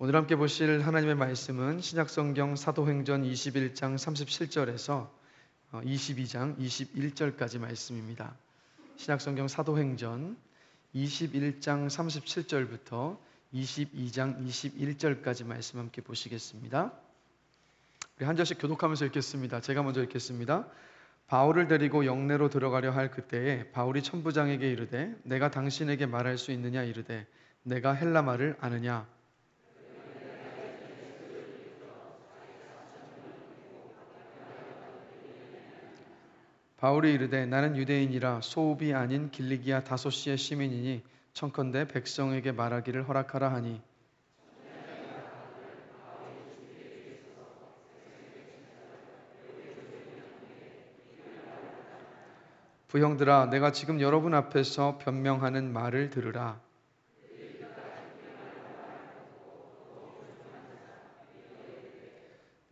오늘 함께 보실 하나님의 말씀은 신약성경 사도행전 21장 37절에서 22장 21절까지 말씀입니다. 신약성경 사도행전 21장 37절부터 22장 21절까지 말씀 함께 보시겠습니다. 우리 한 절씩 교독하면서 읽겠습니다. 제가 먼저 읽겠습니다. 바울을 데리고 영내로 들어가려 할 그때에 바울이 천부장에게 이르되 내가 당신에게 말할 수 있느냐 이르되 내가 헬라 말을 아느냐. 바울이 이르되 나는 유대인이라 소읍이 아닌 길리기아 다소시의 시민이니 청컨대 백성에게 말하기를 허락하라 하니 부형들아 내가 지금 여러분 앞에서 변명하는 말을 들으라.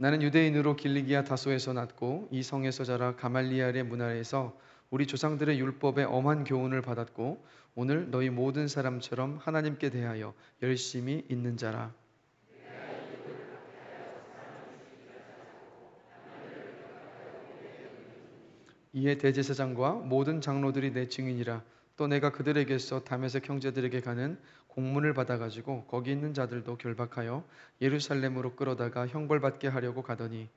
나는 유대인으로 길리기아 다소에서 났고 이 성에서 자라 가말리엘의 문화에서 우리 조상들의 율법에 엄한 교훈을 받았고 오늘 너희 모든 사람처럼 하나님께 대하여 열심히 있는 자라. 이에 대제사장과 모든 장로들이 내 증인이라. 또 내가 그들에게서 다메섹 형제들에게 가는 공문을 받아가지고 거기 있는 자들도 결박하여 예루살렘으로 끌어다가 형벌받게 하려고 가더니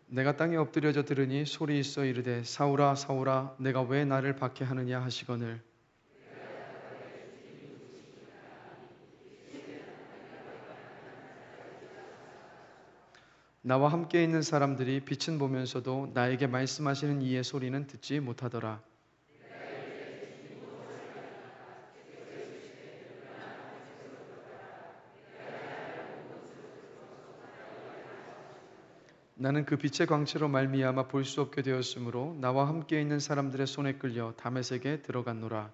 내가 땅에 엎드려져 들으니 소리 있어 이르되 사울아 사울아 내가 왜 나를 박해하느냐 하시거늘 나와 함께 있는 사람들이 빛은 보면서도 나에게 말씀하시는 이의 소리는 듣지 못하더라. 나는 그 빛의 광채로 말미암아 볼 수 없게 되었으므로 나와 함께 있는 사람들의 손에 끌려 다메섹에 들어갔노라.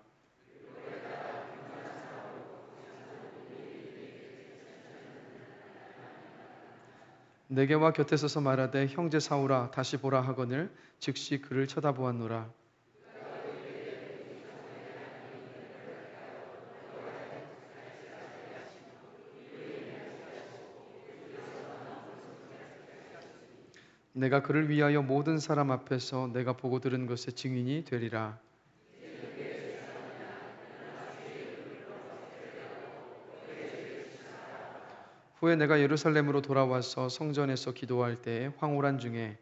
내게 와 곁에 서서 말하되 형제 사울아 다시 보라 하거늘 즉시 그를 쳐다보았노라. 내가 그를 위하여 모든 사람 앞에서 내가 보고 들은 것의 증인이 되리라. 후에 내가 예루살렘으로 돌아와서 성전에서 기도할 때에 황홀한 중에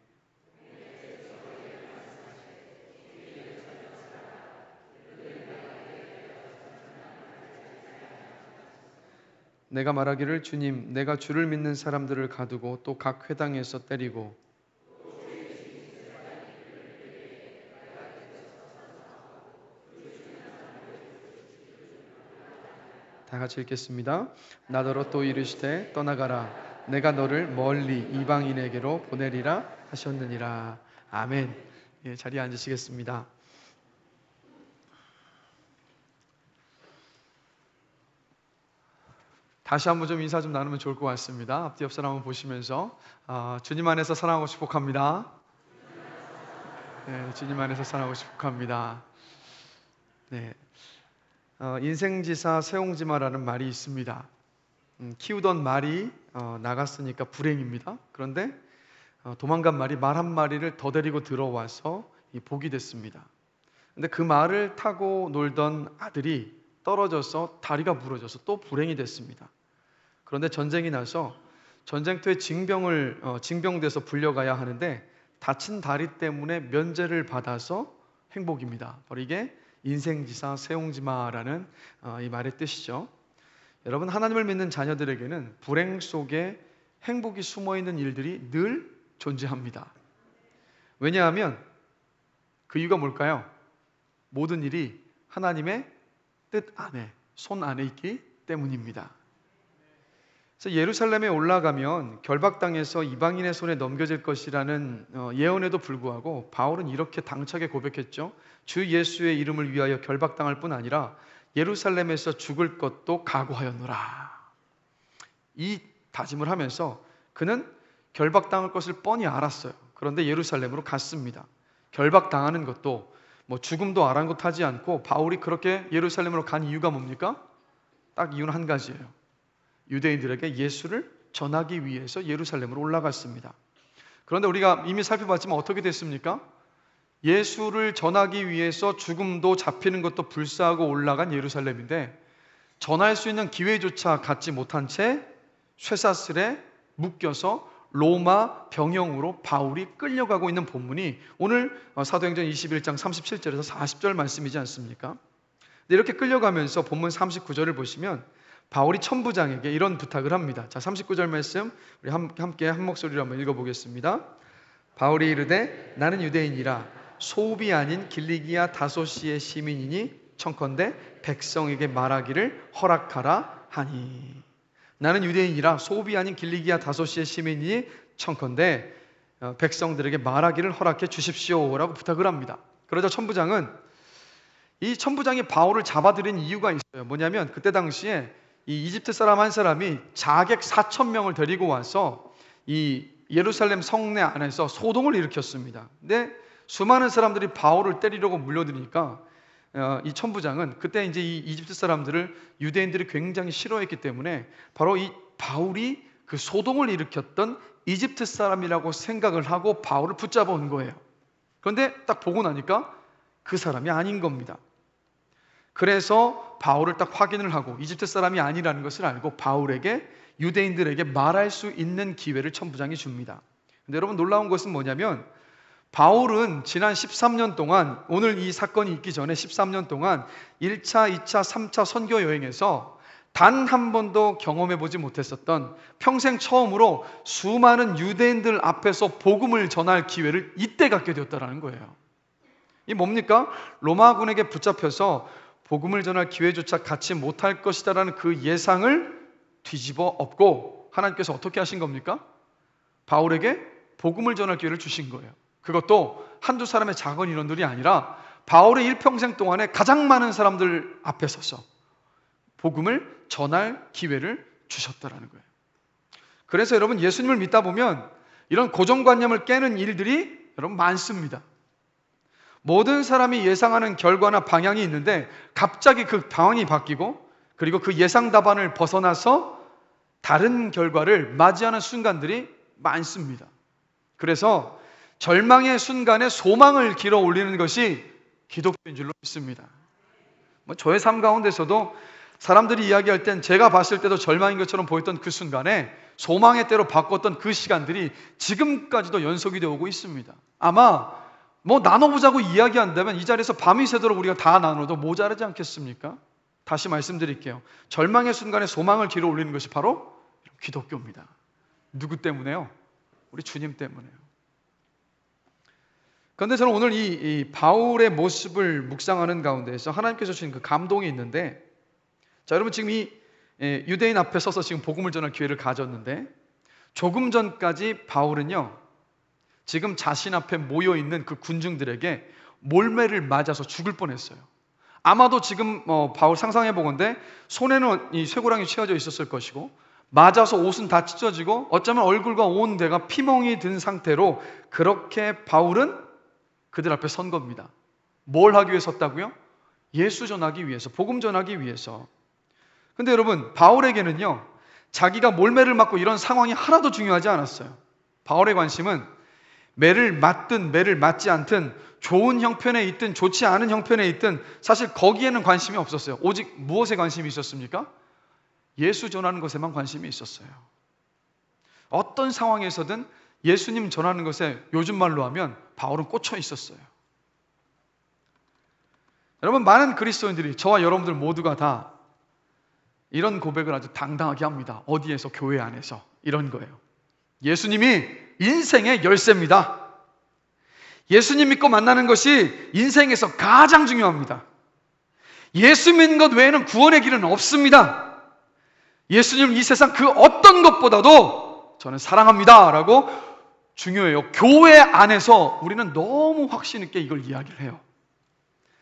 내가 말하기를 주님 내가 주를 믿는 사람들을 가두고 또 각 회당에서 때리고 다 같이 읽겠습니다. 나더러 또 이르시되 떠나가라 내가 너를 멀리 이방인에게로 보내리라 하셨느니라. 아멘. 자리에 앉으시겠습니다. 다시 한번 좀 인사 좀 나누면 좋을 것 같습니다. 앞뒤 옆 사람 한번 보시면서 주님 안에서 사랑하고 축복합니다. 네, 주님 안에서 사랑하고 축복합니다. 네, 인생지사 세옹지마라는 말이 있습니다. 키우던 말이 나갔으니까 불행입니다. 그런데 도망간 말이 말 한 마리를 더 데리고 들어와서 복이 됐습니다. 근데 그 말을 타고 놀던 아들이 떨어져서 다리가 부러져서 또 불행이 됐습니다. 그런데 전쟁이 나서 전쟁터에 징병돼서 불려가야 하는데 다친 다리 때문에 면제를 받아서 행복입니다. 바로 이게 인생지사 세옹지마라는 이 말의 뜻이죠. 여러분, 하나님을 믿는 자녀들에게는 불행 속에 행복이 숨어있는 일들이 늘 존재합니다. 왜냐하면 그 이유가 뭘까요? 모든 일이 하나님의 뜻 안에, 손 안에 있기 때문입니다. 그래서 예루살렘에 올라가면 결박당해서 이방인의 손에 넘겨질 것이라는 예언에도 불구하고 바울은 이렇게 당차게 고백했죠. 주 예수의 이름을 위하여 결박당할 뿐 아니라 예루살렘에서 죽을 것도 각오하였노라. 이 다짐을 하면서 그는 결박당할 것을 뻔히 알았어요. 그런데 예루살렘으로 갔습니다. 결박당하는 것도 뭐 죽음도 아랑곳하지 않고 바울이 그렇게 예루살렘으로 간 이유가 뭡니까? 딱 이유는 한 가지예요. 유대인들에게 예수를 전하기 위해서 예루살렘으로 올라갔습니다. 그런데 우리가 이미 살펴봤지만 어떻게 됐습니까? 예수를 전하기 위해서 죽음도 잡히는 것도 불사하고 올라간 예루살렘인데 전할 수 있는 기회조차 갖지 못한 채 쇠사슬에 묶여서 로마 병영으로 바울이 끌려가고 있는 본문이 오늘 사도행전 21장 37절에서 40절 말씀이지 않습니까? 이렇게 끌려가면서 본문 39절을 보시면 바울이 천부장에게 이런 부탁을 합니다. 자, 39절 말씀 우리 함께 한 목소리로 한번 읽어보겠습니다. 바울이 이르되 나는 유대인이라 소읍이 아닌 길리기아 다소시의 시민이니 청컨대 백성에게 말하기를 허락하라 하니. 나는 유대인이라 소읍이 아닌 길리기아 다소시의 시민이니 청컨대 백성들에게 말하기를 허락해 주십시오라고 부탁을 합니다. 그러자 천부장은 이 천부장이 바울을 잡아들인 이유가 있어요. 뭐냐면 그때 당시에 이 이집트 사람 한 사람이 자객 4,000명을 데리고 와서 이 예루살렘 성내 안에서 소동을 일으켰습니다. 근데 수많은 사람들이 바울을 때리려고 몰려드니까 이 천부장은 그때 이제 이 이집트 사람들을 유대인들이 굉장히 싫어했기 때문에 바로 이 바울이 그 소동을 일으켰던 이집트 사람이라고 생각을 하고 바울을 붙잡아 온 거예요. 그런데 딱 보고 나니까 그 사람이 아닌 겁니다. 그래서 바울을 딱 확인을 하고 이집트 사람이 아니라는 것을 알고 바울에게 유대인들에게 말할 수 있는 기회를 천부장이 줍니다. 근데 여러분 놀라운 것은 뭐냐면 바울은 지난 13년 동안 오늘 이 사건이 있기 전에 13년 동안 1차, 2차, 3차 선교 여행에서 단 한 번도 경험해 보지 못했었던 평생 처음으로 수많은 유대인들 앞에서 복음을 전할 기회를 이때 갖게 되었다는 거예요. 이 뭡니까? 로마군에게 붙잡혀서 복음을 전할 기회조차 갖지 못할 것이다라는 그 예상을 뒤집어 엎고 하나님께서 어떻게 하신 겁니까? 바울에게 복음을 전할 기회를 주신 거예요. 그것도 한두 사람의 작은 인원들이 아니라 바울의 일평생 동안에 가장 많은 사람들 앞에 서서 복음을 전할 기회를 주셨다라는 거예요. 그래서 여러분 예수님을 믿다 보면 이런 고정관념을 깨는 일들이 여러분 많습니다. 모든 사람이 예상하는 결과나 방향이 있는데 갑자기 그 방향이 바뀌고 그리고 그 예상 답안을 벗어나서 다른 결과를 맞이하는 순간들이 많습니다. 그래서 절망의 순간에 소망을 길어 올리는 것이 기독교인 줄로 믿습니다. 저의 삶 가운데서도 사람들이 이야기할 땐 제가 봤을 때도 절망인 것처럼 보였던 그 순간에 소망의 때로 바꿨던 그 시간들이 지금까지도 연속이 되어 오고 있습니다. 아마 나눠보자고 이야기한다면 이 자리에서 밤이 새도록 우리가 다 나눠도 모자라지 않겠습니까? 다시 말씀드릴게요. 절망의 순간에 소망을 길어 올리는 것이 바로 기독교입니다. 누구 때문에요? 우리 주님 때문에요. 그런데 저는 오늘 이 바울의 모습을 묵상하는 가운데에서 하나님께서 주신 그 감동이 있는데, 자, 여러분 지금 이 유대인 앞에 서서 지금 복음을 전할 기회를 가졌는데 조금 전까지 바울은요 지금 자신 앞에 모여있는 그 군중들에게 몰매를 맞아서 죽을 뻔했어요. 아마도 지금 바울 상상해 보건대 손에는 이 쇠고랑이 채워져 있었을 것이고 맞아서 옷은 다 찢어지고 어쩌면 얼굴과 온 데가 피멍이 든 상태로 그렇게 바울은 그들 앞에 선 겁니다. 뭘 하기 위해 섰다고요? 예수 전하기 위해서, 복음 전하기 위해서. 근데 여러분 바울에게는요 자기가 몰매를 맞고 이런 상황이 하나도 중요하지 않았어요. 바울의 관심은 매를 맞든 매를 맞지 않든 좋은 형편에 있든 좋지 않은 형편에 있든 사실 거기에는 관심이 없었어요. 오직 무엇에 관심이 있었습니까? 예수 전하는 것에만 관심이 있었어요. 어떤 상황에서든 예수님 전하는 것에 요즘 말로 하면 바울은 꽂혀 있었어요. 여러분 많은 그리스도인들이 저와 여러분들 모두가 다 이런 고백을 아주 당당하게 합니다. 어디에서? 교회 안에서. 이런 거예요. 예수님이 인생의 열쇠입니다. 예수님 믿고 만나는 것이 인생에서 가장 중요합니다. 예수 믿는 것 외에는 구원의 길은 없습니다. 예수님 이 세상 그 어떤 것보다도 저는 사랑합니다 라고 중요해요. 교회 안에서 우리는 너무 확신 있게 이걸 이야기를 해요.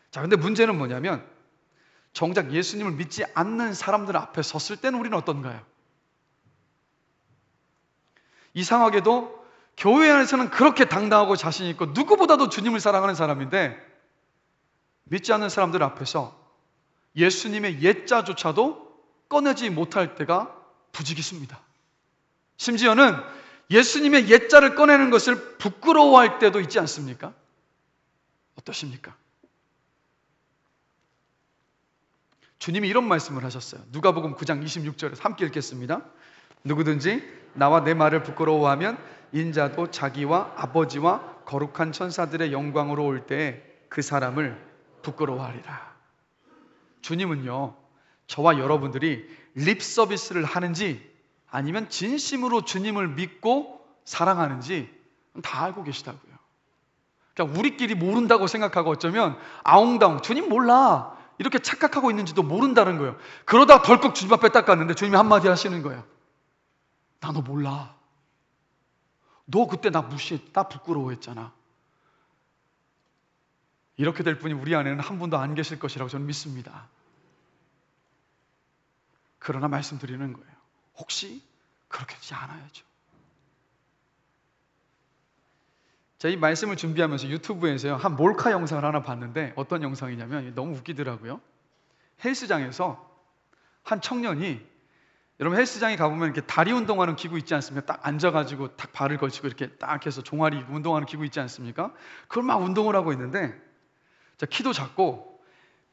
자, 근데 문제는 뭐냐면 정작 예수님을 믿지 않는 사람들 앞에 섰을 때는 우리는 어떤가요? 이상하게도 교회 안에서는 그렇게 당당하고 자신 있고 누구보다도 주님을 사랑하는 사람인데 믿지 않는 사람들 앞에서 예수님의 옛자조차도 꺼내지 못할 때가 부지기수입니다. 심지어는 예수님의 옛자를 꺼내는 것을 부끄러워할 때도 있지 않습니까? 어떠십니까? 주님이 이런 말씀을 하셨어요. 누가복음 9장 26절에서 함께 읽겠습니다. 누구든지 나와 내 말을 부끄러워하면 인자도 자기와 아버지와 거룩한 천사들의 영광으로 올 때에 그 사람을 부끄러워하리라. 주님은요, 저와 여러분들이 립 서비스를 하는지 아니면 진심으로 주님을 믿고 사랑하는지 다 알고 계시다고요. 그러니까 우리끼리 모른다고 생각하고 어쩌면 아웅다웅 주님 몰라 이렇게 착각하고 있는지도 모른다는 거예요. 그러다 덜컥 주님 앞에 딱 갔는데 주님이 한마디 하시는 거예요. 나 너 몰라. 너 그때 나 무시했다. 나 부끄러워했잖아. 이렇게 될 분이 우리 안에는 한 분도 안 계실 것이라고 저는 믿습니다. 그러나 말씀드리는 거예요. 혹시 그렇게 되지 않아야죠. 제가 이 말씀을 준비하면서 유튜브에서요, 한 몰카 영상을 하나 봤는데 어떤 영상이냐면 너무 웃기더라고요. 헬스장에서 한 청년이, 여러분 헬스장에 가보면 이렇게 다리 운동하는 기구 있지 않습니까? 딱 앉아가지고 딱 발을 걸치고 이렇게 딱 해서 종아리 운동하는 기구 있지 않습니까? 그걸 막 운동을 하고 있는데, 자, 키도 작고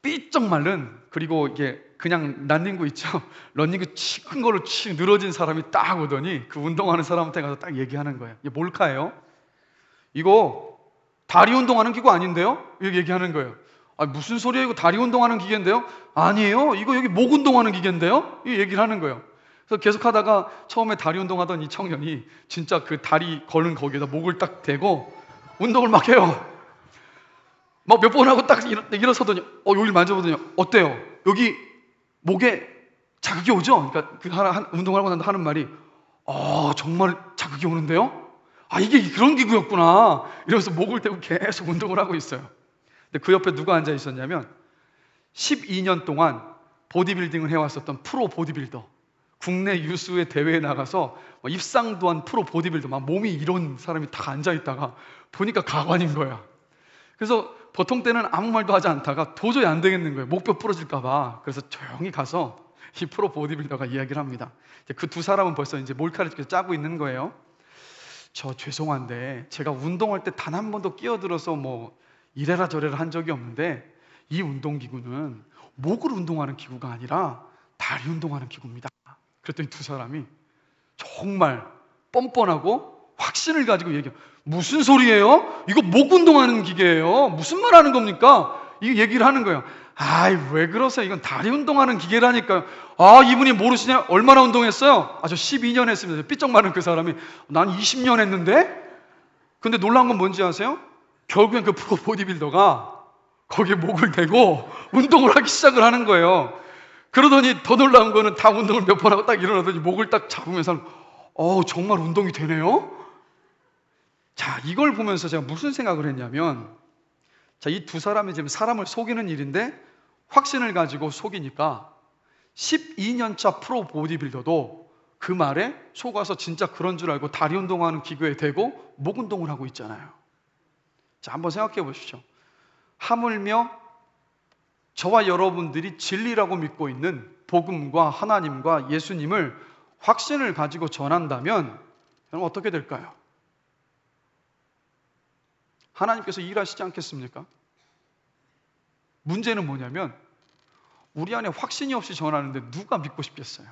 삐쩍 마른, 그리고 이게 그냥 런닝구 있죠? 런닝구 큰 거로 늘어진 사람이 딱 오더니 그 운동하는 사람한테 가서 딱 얘기하는 거예요. 이게 몰카예요. 이거 다리 운동하는 기구 아닌데요? 이렇게 얘기하는 거예요. 아, 무슨 소리예요? 이거 다리 운동하는 기계인데요? 아니에요. 이거 여기 목 운동하는 기계인데요? 이 얘기를 하는 거예요. 그래서 계속 하다가 처음에 다리 운동하던 이 청년이 진짜 그 다리 걸은 거기에다 목을 딱 대고 운동을 막 해요. 막 몇 번 하고 딱 일어서더니 여기를 만져보더니 어때요? 여기 목에 자극이 오죠? 그러니까 그 운동을 하고 난다 하는 말이 정말 자극이 오는데요? 이게 그런 기구였구나. 이러면서 목을 대고 계속 운동을 하고 있어요. 근데 그 옆에 누가 앉아 있었냐면 12년 동안 보디빌딩을 해왔었던 프로 보디빌더, 국내 유수의 대회에 나가서 입상도 한 프로 보디빌더, 막 몸이 이런 사람이 다 앉아있다가 보니까 가관인 거야. 그래서 보통 때는 아무 말도 하지 않다가 도저히 안 되겠는 거예요. 목뼈 부러질까봐. 그래서 조용히 가서 이 프로 보디빌더가 이야기를 합니다. 그 두 사람은 벌써 이제 몰카를 짜고 있는 거예요. 저 죄송한데 제가 운동할 때 단 한 번도 끼어들어서 뭐 이래라 저래라 한 적이 없는데 이 운동기구는 목을 운동하는 기구가 아니라 다리 운동하는 기구입니다. 그랬더니 두 사람이 정말 뻔뻔하고 확신을 가지고 얘기해요. 무슨 소리예요? 이거 목 운동하는 기계예요. 무슨 말 하는 겁니까? 이 얘기를 하는 거예요. 왜 그러세요? 이건 다리 운동하는 기계라니까요. 이분이 모르시냐? 얼마나 운동했어요? 저 12년 했습니다. 삐쩍 마른 그 사람이 난 20년 했는데? 근데 놀라운 건 뭔지 아세요? 결국엔 그 프로 보디빌더가 거기에 목을 대고 운동을 하기 시작을 하는 거예요. 그러더니 더 놀라운 거는 다 운동을 몇 번 하고 딱 일어나더니 목을 딱 잡으면서 정말 운동이 되네요? 자, 이걸 보면서 제가 무슨 생각을 했냐면, 자, 이 두 사람이 지금 사람을 속이는 일인데 확신을 가지고 속이니까 12년 차 프로 보디빌더도 그 말에 속아서 진짜 그런 줄 알고 다리 운동하는 기구에 대고 목 운동을 하고 있잖아요. 자, 한번 생각해 보십시오. 하물며 저와 여러분들이 진리라고 믿고 있는 복음과 하나님과 예수님을 확신을 가지고 전한다면 여러분 어떻게 될까요? 하나님께서 일하시지 않겠습니까? 문제는 뭐냐면 우리 안에 확신이 없이 전하는데 누가 믿고 싶겠어요?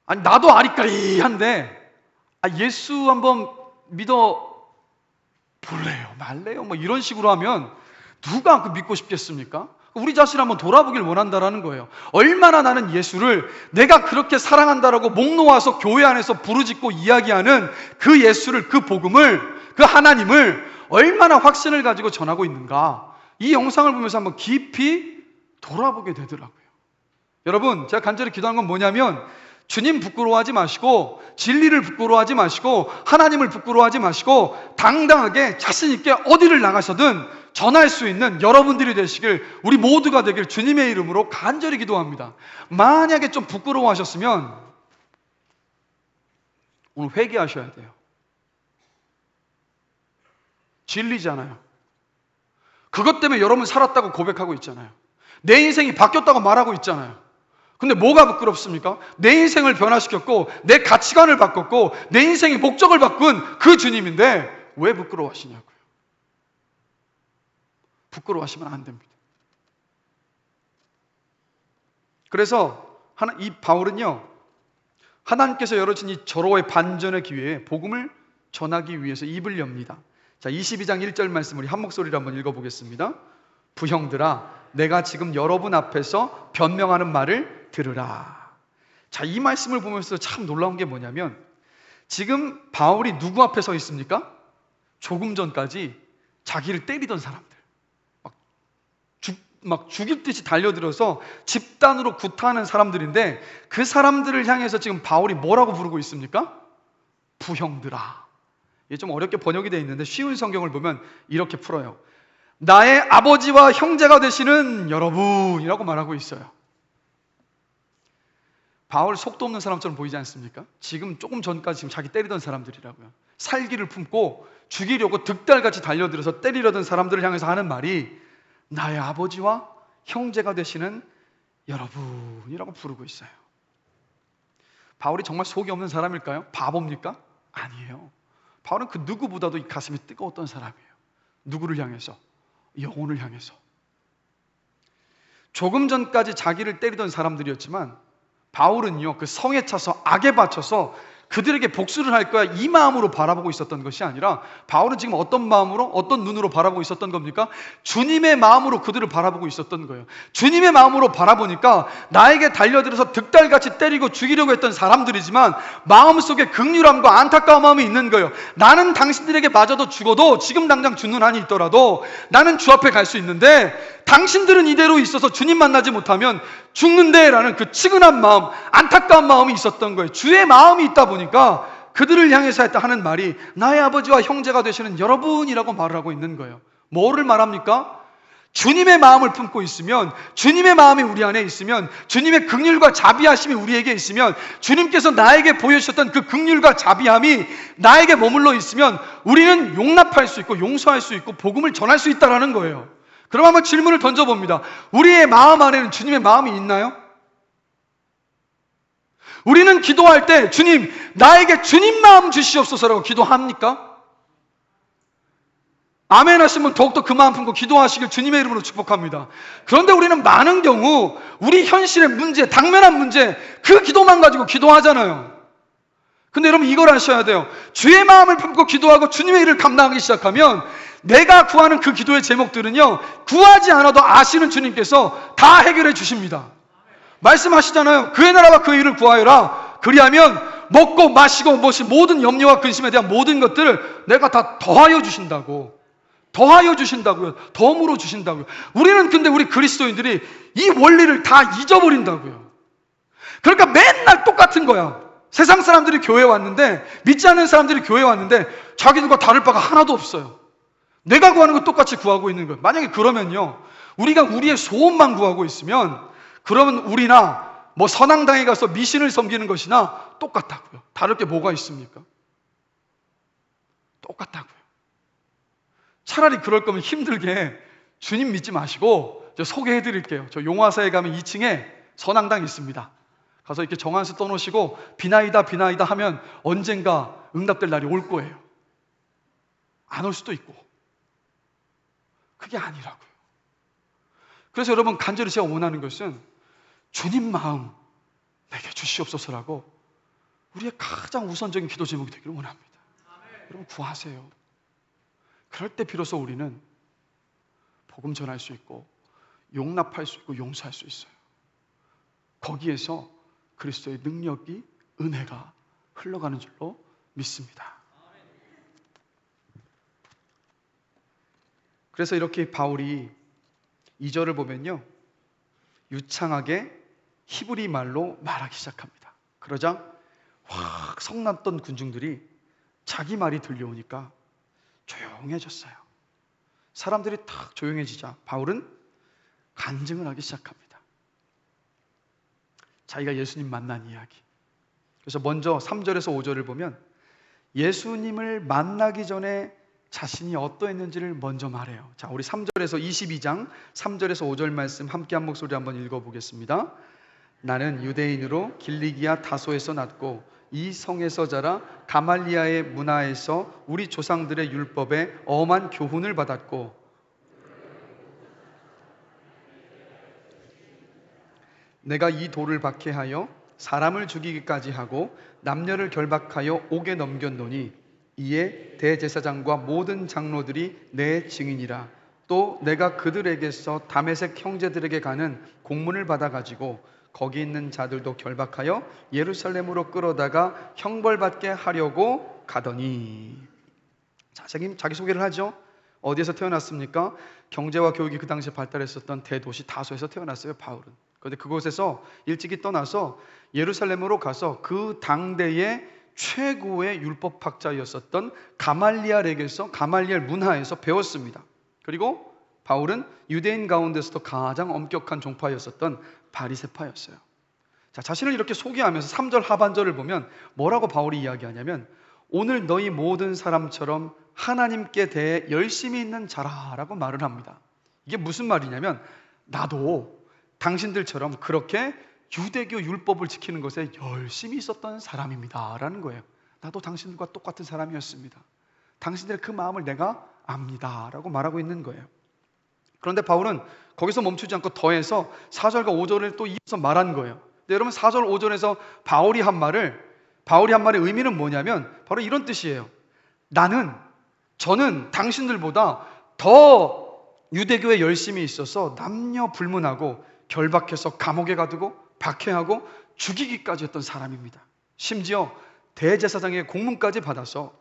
나도 아리까리한데 예수 한번 믿어 볼래요 말래요 뭐 이런 식으로 하면 누가 그 믿고 싶겠습니까? 우리 자신 한번 돌아보길 원한다라는 거예요. 얼마나 나는 예수를 내가 그렇게 사랑한다라고 목 놓아서 교회 안에서 부르짖고 이야기하는 그 예수를, 그 복음을, 그 하나님을 얼마나 확신을 가지고 전하고 있는가. 이 영상을 보면서 한번 깊이 돌아보게 되더라고요. 여러분, 제가 간절히 기도하는 건 뭐냐면 주님 부끄러워하지 마시고 진리를 부끄러워하지 마시고 하나님을 부끄러워하지 마시고 당당하게 자신 있게 어디를 나가서든 전할 수 있는 여러분들이 되시길, 우리 모두가 되길 주님의 이름으로 간절히 기도합니다. 만약에 좀 부끄러워하셨으면 오늘 회개하셔야 돼요. 진리잖아요. 그것 때문에 여러분 살았다고 고백하고 있잖아요. 내 인생이 바뀌었다고 말하고 있잖아요. 근데 뭐가 부끄럽습니까? 내 인생을 변화시켰고 내 가치관을 바꿨고 내 인생의 목적을 바꾼 그 주님인데 왜 부끄러워하시냐고요. 부끄러워하시면 안 됩니다. 그래서 이 바울은요, 하나님께서 열어준 이 절호의 반전의 기회에 복음을 전하기 위해서 입을 엽니다. 자, 22장 1절 말씀 우리 한 목소리로 한번 읽어보겠습니다. 부형들아, 내가 지금 여러분 앞에서 변명하는 말을 들으라. 자, 이 말씀을 보면서 참 놀라운 게 뭐냐면 지금 바울이 누구 앞에 서 있습니까? 조금 전까지 자기를 때리던 사람들, 막 죽일 듯이 달려들어서 집단으로 구타하는 사람들인데 그 사람들을 향해서 지금 바울이 뭐라고 부르고 있습니까? 부형들아. 이게 좀 어렵게 번역이 되어 있는데 쉬운 성경을 보면 이렇게 풀어요. 나의 아버지와 형제가 되시는 여러분이라고 말하고 있어요. 바울 속도 없는 사람처럼 보이지 않습니까? 지금 조금 전까지 지금 자기 때리던 사람들이라고요. 살기를 품고 죽이려고 득달같이 달려들어서 때리려던 사람들을 향해서 하는 말이 나의 아버지와 형제가 되시는 여러분이라고 부르고 있어요. 바울이 정말 속이 없는 사람일까요? 바보입니까? 아니에요. 바울은 그 누구보다도 이 가슴이 뜨거웠던 사람이에요. 누구를 향해서? 영혼을 향해서. 조금 전까지 자기를 때리던 사람들이었지만 바울은요, 그 성에 차서 악에 바쳐서 그들에게 복수를 할 거야 이 마음으로 바라보고 있었던 것이 아니라 바울은 지금 어떤 마음으로, 어떤 눈으로 바라보고 있었던 겁니까? 주님의 마음으로 그들을 바라보고 있었던 거예요. 주님의 마음으로 바라보니까 나에게 달려들어서 득달같이 때리고 죽이려고 했던 사람들이지만 마음속에 긍휼함과 안타까운 마음이 있는 거예요. 나는 당신들에게 맞아도 죽어도 지금 당장 죽는 한이 있더라도 나는 주 앞에 갈 수 있는데 당신들은 이대로 있어서 주님 만나지 못하면 죽는데 라는 그 치근한 마음, 안타까운 마음이 있었던 거예요. 주의 마음이 있다 보니까 그들을 향해서 하는 말이 나의 아버지와 형제가 되시는 여러분이라고 말을 하고 있는 거예요. 뭐를 말합니까? 주님의 마음을 품고 있으면, 주님의 마음이 우리 안에 있으면, 주님의 긍휼과 자비하심이 우리에게 있으면, 주님께서 나에게 보여주셨던 그 긍휼과 자비함이 나에게 머물러 있으면 우리는 용납할 수 있고 용서할 수 있고 복음을 전할 수 있다는 거예요. 그럼 한번 질문을 던져봅니다. 우리의 마음 안에는 주님의 마음이 있나요? 우리는 기도할 때 주님, 나에게 주님 마음 주시옵소서라고 기도합니까? 아멘 하시면 더욱더 그 마음 품고 기도하시길 주님의 이름으로 축복합니다. 그런데 우리는 많은 경우 우리 현실의 문제, 당면한 문제, 그 기도만 가지고 기도하잖아요. 근데 여러분 이걸 아셔야 돼요. 주의 마음을 품고 기도하고 주님의 일을 감당하기 시작하면 내가 구하는 그 기도의 제목들은요, 구하지 않아도 아시는 주님께서 다 해결해 주십니다. 말씀하시잖아요. 그의 나라와 그 일을 구하여라. 그리하면 먹고 마시고 무엇이 모든 염려와 근심에 대한 모든 것들을 내가 다 더하여 주신다고. 더하여 주신다고요. 덤으로 주신다고요. 우리는 근데 우리 그리스도인들이 이 원리를 다 잊어버린다고요. 그러니까 맨날 똑같은 거야. 세상 사람들이 교회에 왔는데, 믿지 않는 사람들이 교회에 왔는데 자기들과 다를 바가 하나도 없어요. 내가 구하는 거 똑같이 구하고 있는 거예요. 만약에 그러면요, 우리가 우리의 소원만 구하고 있으면 그러면 우리나 뭐 선앙당에 가서 미신을 섬기는 것이나 똑같다고요. 다를 게 뭐가 있습니까? 똑같다고요. 차라리 그럴 거면 힘들게 주님 믿지 마시고 저 소개해 드릴게요. 저 용화사에 가면 2층에 선앙당 있습니다. 가서 이렇게 정한수 떠놓으시고 비나이다 하면 언젠가 응답될 날이 올 거예요. 안 올 수도 있고. 그게 아니라고요. 그래서 여러분 간절히 제가 원하는 것은 주님 마음 내게 주시옵소서라고 우리의 가장 우선적인 기도 제목이 되기를 원합니다. 여러분 구하세요. 그럴 때 비로소 우리는 복음 전할 수 있고 용납할 수 있고 용서할 수 있어요. 거기에서 그리스도의 능력이, 은혜가 흘러가는 줄로 믿습니다. 그래서 이렇게 바울이 2절을 보면요, 유창하게 히브리 말로 말하기 시작합니다. 그러자 확 성났던 군중들이 자기 말이 들려오니까 조용해졌어요. 사람들이 탁 조용해지자 바울은 간증을 하기 시작합니다. 자기가 예수님 만난 이야기. 그래서 먼저 3절에서 5절을 보면 예수님을 만나기 전에 자신이 어떠했는지를 먼저 말해요. 자, 우리 3절에서 22장 3절에서 5절 말씀 함께 한 목소리 한번 읽어보겠습니다. 나는 유대인으로 길리기아 다소에서 났고 이 성에서 자라 가말리아의 문화에서 우리 조상들의 율법에 엄한 교훈을 받았고 내가 이 돌을 박해하여 사람을 죽이기까지 하고 남녀를 결박하여 옥에 넘겼노니 이에 대제사장과 모든 장로들이 내 증인이라. 또 내가 그들에게서 다메섹 형제들에게 가는 공문을 받아가지고 거기 있는 자들도 결박하여 예루살렘으로 끌어다가 형벌받게 하려고 가더니. 자, 자기소개를 하죠. 어디에서 태어났습니까? 경제와 교육이 그 당시에 발달했었던 대도시 다소에서 태어났어요, 바울은. 그런데 그곳에서 일찍이 떠나서 예루살렘으로 가서 그 당대의 최고의 율법학자였었던 가말리엘에게서, 가말리엘 문화에서 배웠습니다. 그리고 바울은 유대인 가운데서도 가장 엄격한 종파였었던 바리새파였어요. 자, 자신을 이렇게 소개하면서 3절 하반절을 보면 뭐라고 바울이 이야기하냐면 오늘 너희 모든 사람처럼 하나님께 대해 열심히 있는 자라라고 말을 합니다. 이게 무슨 말이냐면 나도 당신들처럼 그렇게 유대교 율법을 지키는 것에 열심히 있었던 사람입니다 라는 거예요. 나도 당신들과 똑같은 사람이었습니다. 당신들의 그 마음을 내가 압니다 라고 말하고 있는 거예요. 그런데 바울은 거기서 멈추지 않고 더해서 4절과 5절을 또 이어서 말한 거예요. 근데 여러분 4절 5절에서 바울이 한 말의 의미는 뭐냐면 바로 이런 뜻이에요. 저는 당신들보다 더 유대교에 열심히 있어서 남녀 불문하고 결박해서 감옥에 가두고 박해하고 죽이기까지 했던 사람입니다. 심지어 대제사장의 공문까지 받아서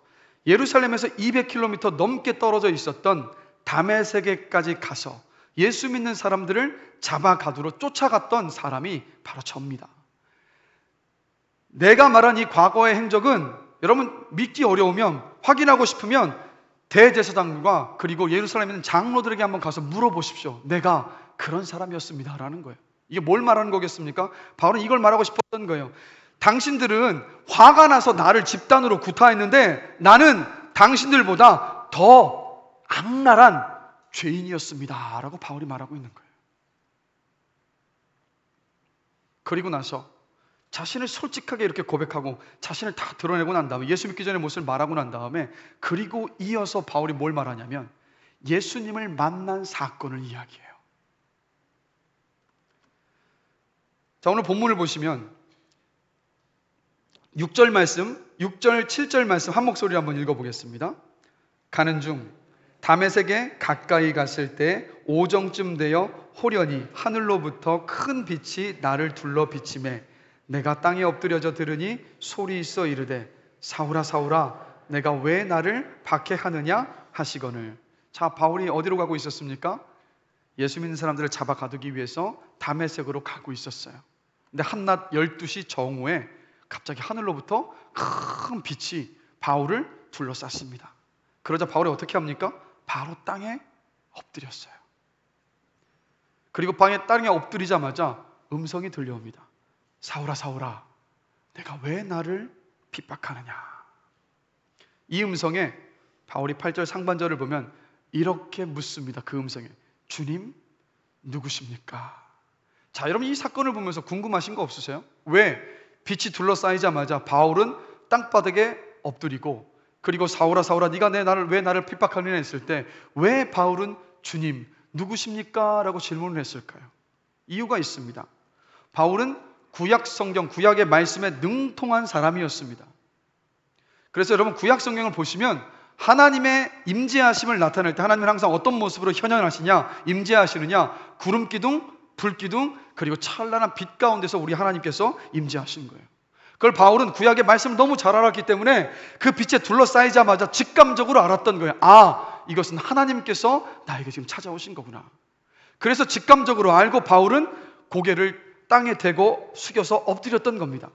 예루살렘에서 200km 넘게 떨어져 있었던 다메섹에까지 가서 예수 믿는 사람들을 잡아 가두러 쫓아갔던 사람이 바로 저입니다. 내가 말한 이 과거의 행적은 여러분 믿기 어려우면, 확인하고 싶으면 대제사장과 그리고 예루살렘에 있는 장로들에게 한번 가서 물어보십시오. 내가 그런 사람이었습니다 라는 거예요. 이게 뭘 말하는 거겠습니까? 바울은 이걸 말하고 싶었던 거예요. 당신들은 화가 나서 나를 집단으로 구타했는데 나는 당신들보다 더 악랄한 죄인이었습니다 라고 바울이 말하고 있는 거예요. 그리고 나서 자신을 솔직하게 이렇게 고백하고 자신을 다 드러내고 난 다음에, 예수 믿기 전의 모습을 말하고 난 다음에, 그리고 이어서 바울이 뭘 말하냐면 예수님을 만난 사건을 이야기해요. 자, 오늘 본문을 보시면 6절 말씀, 6절, 7절 말씀 한 목소리로 한번 읽어보겠습니다. 가는 중 다메섹에 가까이 갔을 때 오정쯤 되어 호련히 하늘로부터 큰 빛이 나를 둘러 비치매 내가 땅에 엎드려져 들으니 소리 있어 이르되 사울아 사울아 내가 왜 나를 박해하느냐 하시거늘. 자, 바울이 어디로 가고 있었습니까? 예수 믿는 사람들을 잡아 가두기 위해서 다메섹으로 가고 있었어요. 근데 한낮 12시 정오에 갑자기 하늘로부터 큰 빛이 바울을 둘러쌌습니다. 그러자 바울이 어떻게 합니까? 바로 땅에 엎드렸어요. 그리고 땅에 엎드리자마자 음성이 들려옵니다. 사울아 사울아 내가 왜 나를 핍박하느냐. 이 음성에 바울이 8절 상반절을 보면 이렇게 묻습니다. 그 음성에 주님 누구십니까? 자, 여러분 이 사건을 보면서 궁금하신 거 없으세요? 왜 빛이 둘러싸이자마자 바울은 땅바닥에 엎드리고, 그리고 사울아 사울아 네가 왜 나를 핍박하느냐 했을 때 왜 바울은 주님 누구십니까? 라고 질문을 했을까요? 이유가 있습니다. 바울은 구약 성경, 구약의 말씀에 능통한 사람이었습니다. 그래서 여러분 구약 성경을 보시면 하나님의 임재하심을 나타낼 때 하나님은 항상 어떤 모습으로 현현하시냐, 임재하시느냐, 구름기둥, 불기둥, 그리고 찬란한 빛 가운데서 우리 하나님께서 임재하신 거예요. 그걸 바울은 구약의 말씀을 너무 잘 알았기 때문에 그 빛에 둘러싸이자마자 직감적으로 알았던 거예요. 아, 이것은 하나님께서 나에게 지금 찾아오신 거구나. 그래서 직감적으로 알고 바울은 고개를 땅에 대고 숙여서 엎드렸던 겁니다.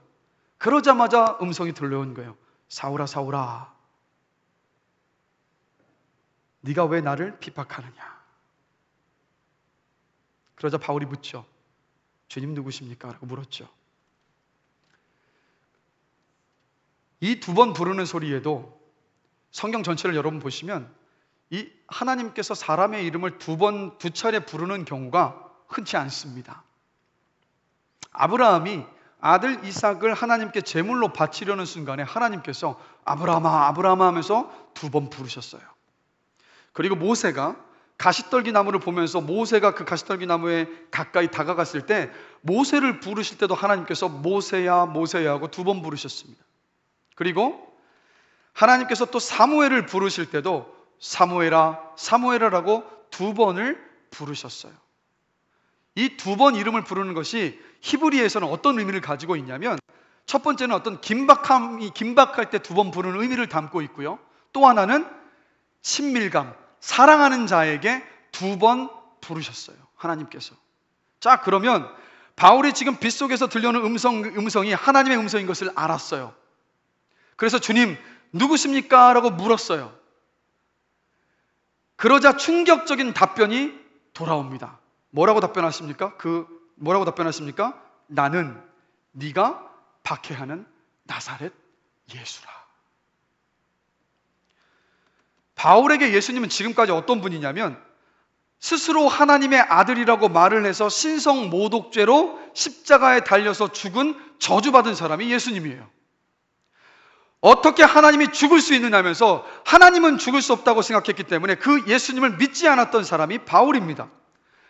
그러자마자 음성이 들려온 거예요. 사울아 사울아 네가 왜 나를 핍박하느냐. 그러자 바울이 묻죠. 주님 누구십니까? 라고 물었죠. 이 두 번 부르는 소리에도 성경 전체를 여러분 보시면 이 하나님께서 사람의 이름을 두 차례 부르는 경우가 흔치 않습니다. 아브라함이 아들 이삭을 하나님께 제물로 바치려는 순간에 하나님께서 아브라함아 아브라함아 하면서 2번 부르셨어요. 그리고 모세가 가시떨기 나무를 보면서 모세가 그 가시떨기 나무에 가까이 다가갔을 때 모세를 부르실 때도 하나님께서 모세야 모세야 하고 2번 부르셨습니다. 그리고 하나님께서 또 사무엘을 부르실 때도 사무엘아 사무엘아라고 2번을 부르셨어요. 이 2번 이름을 부르는 것이 히브리에서는 어떤 의미를 가지고 있냐면, 첫 번째는 어떤 긴박할 때 2번 부르는 의미를 담고 있고요, 또 하나는 친밀감, 사랑하는 자에게 2번 부르셨어요, 하나님께서. 자, 그러면 바울이 지금 빗속에서 들려오는 음성이 하나님의 음성인 것을 알았어요. 그래서 주님 누구십니까? 라고 물었어요. 그러자 충격적인 답변이 돌아옵니다. 뭐라고 답변하십니까? 나는 네가 박해하는 나사렛 예수라. 바울에게 예수님은 지금까지 어떤 분이냐면, 스스로 하나님의 아들이라고 말을 해서 신성모독죄로 십자가에 달려서 죽은 저주받은 사람이 예수님이에요. 어떻게 하나님이 죽을 수 있느냐면서 하나님은 죽을 수 없다고 생각했기 때문에 그 예수님을 믿지 않았던 사람이 바울입니다.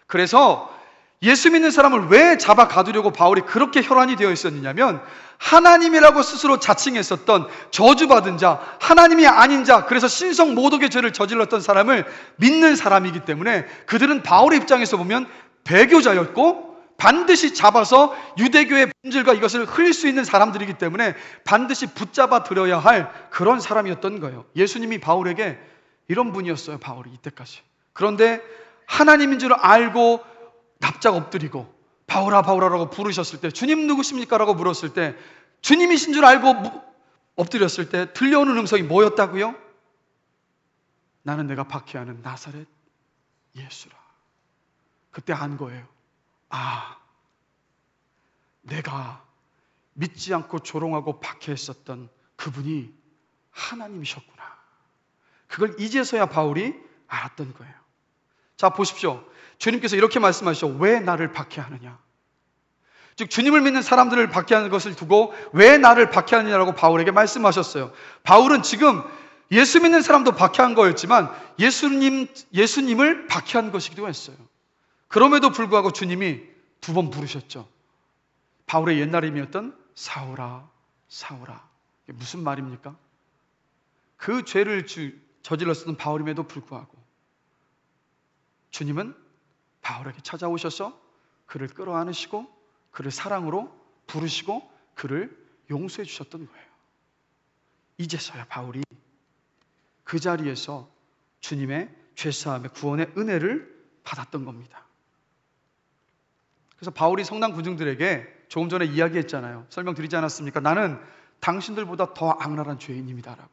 그래서 예수 믿는 사람을 왜 잡아 가두려고 바울이 그렇게 혈안이 되어 있었느냐면, 하나님이라고 스스로 자칭했었던 저주받은 자, 하나님이 아닌 자, 그래서 신성모독의 죄를 저질렀던 사람을 믿는 사람이기 때문에 그들은 바울의 입장에서 보면 배교자였고 반드시 잡아서 유대교의 본질과 이것을 흘릴 수 있는 사람들이기 때문에 반드시 붙잡아 들여야 할 그런 사람이었던 거예요. 예수님이 바울에게 이런 분이었어요, 바울이 이때까지. 그런데 하나님인 줄 알고 납작 엎드리고 바울아 바울아라고 부르셨을 때, 주님 누구십니까? 라고 물었을 때, 주님이신 줄 알고 엎드렸을 때 들려오는 음성이 뭐였다고요? 나는 내가 박해하는 나사렛 예수라. 그때 안 거예요. 아, 내가 믿지 않고 조롱하고 박해했었던 그분이 하나님이셨구나. 그걸 이제서야 바울이 알았던 거예요. 자, 보십시오. 주님께서 이렇게 말씀하시죠. 왜 나를 박해하느냐? 즉, 주님을 믿는 사람들을 박해하는 것을 두고 왜 나를 박해하느냐라고 바울에게 말씀하셨어요. 바울은 지금 예수 믿는 사람도 박해한 거였지만 예수님을 박해한 것이기도 했어요. 그럼에도 불구하고 주님이 2번 부르셨죠. 바울의 옛날 이름이었던 사울아 사울아. 이게 무슨 말입니까? 그 죄를 저질렀던 바울임에도 불구하고 주님은 바울에게 찾아오셔서 그를 끌어안으시고 그를 사랑으로 부르시고 그를 용서해 주셨던 거예요. 이제서야 바울이 그 자리에서 주님의 죄사함의 구원의 은혜를 받았던 겁니다. 그래서 바울이 성당 군중들에게 조금 전에 이야기했잖아요. 설명드리지 않았습니까? 나는 당신들보다 더 악랄한 죄인입니다라고.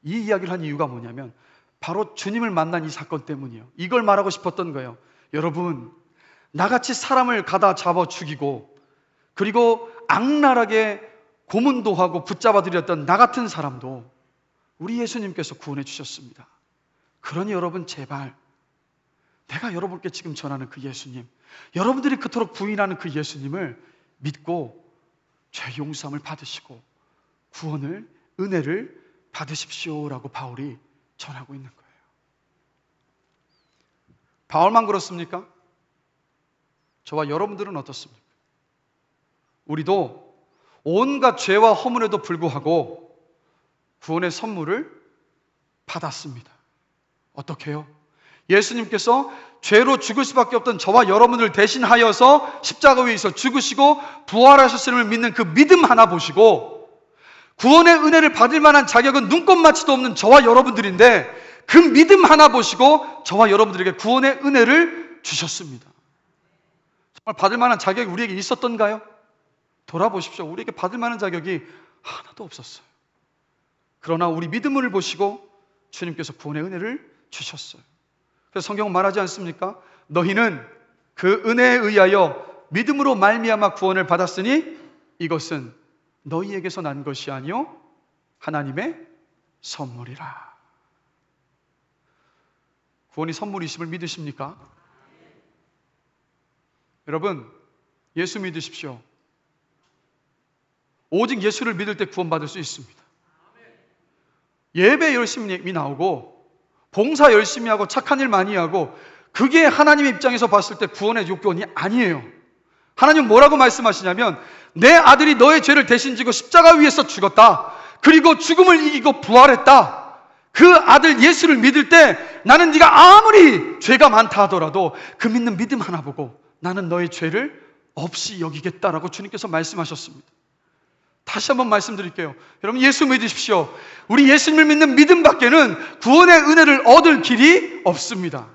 이 이야기를 한 이유가 뭐냐면 바로 주님을 만난 이 사건 때문이에요. 이걸 말하고 싶었던 거예요. 여러분, 나같이 사람을 가다 잡아 죽이고 그리고 악랄하게 고문도 하고 붙잡아들였던 나 같은 사람도 우리 예수님께서 구원해 주셨습니다. 그러니 여러분, 제발 내가 여러분께 지금 전하는 그 예수님, 여러분들이 그토록 부인하는 그 예수님을 믿고 죄 용서함을 받으시고 구원을, 은혜를 받으십시오라고 바울이 전하고 있는 거예요. 바울만 그렇습니까? 저와 여러분들은 어떻습니까? 우리도 온갖 죄와 허물에도 불구하고 구원의 선물을 받았습니다. 어떻게 해요? 예수님께서 죄로 죽을 수밖에 없던 저와 여러분을 대신하여서 십자가 위에서 죽으시고 부활하셨음을 믿는 그 믿음 하나 보시고 구원의 은혜를 받을 만한 자격은 눈꼽만치도 없는 저와 여러분들인데 그 믿음 하나 보시고 저와 여러분들에게 구원의 은혜를 주셨습니다. 정말 받을 만한 자격이 우리에게 있었던가요? 돌아보십시오. 우리에게 받을 만한 자격이 하나도 없었어요. 그러나 우리 믿음을 보시고 주님께서 구원의 은혜를 주셨어요. 그래서 성경은 말하지 않습니까? 너희는 그 은혜에 의하여 믿음으로 말미암아 구원을 받았으니 이것은 너희에게서 난 것이 아니요 하나님의 선물이라. 구원이 선물이심을 믿으십니까? 여러분, 예수 믿으십시오. 오직 예수를 믿을 때 구원받을 수 있습니다. 예배 열심히 나오고 봉사 열심히 하고 착한 일 많이 하고 그게 하나님의 입장에서 봤을 때 구원의 요건이 아니에요. 하나님은 뭐라고 말씀하시냐면 내 아들이 너의 죄를 대신 지고 십자가 위에서 죽었다. 그리고 죽음을 이기고 부활했다. 그 아들 예수를 믿을 때 나는 네가 아무리 죄가 많다 하더라도 그 믿는 믿음 하나 보고 나는 너의 죄를 없이 여기겠다라고 주님께서 말씀하셨습니다. 다시 한번 말씀드릴게요. 여러분, 예수 믿으십시오. 우리 예수님을 믿는 믿음밖에는 구원의 은혜를 얻을 길이 없습니다.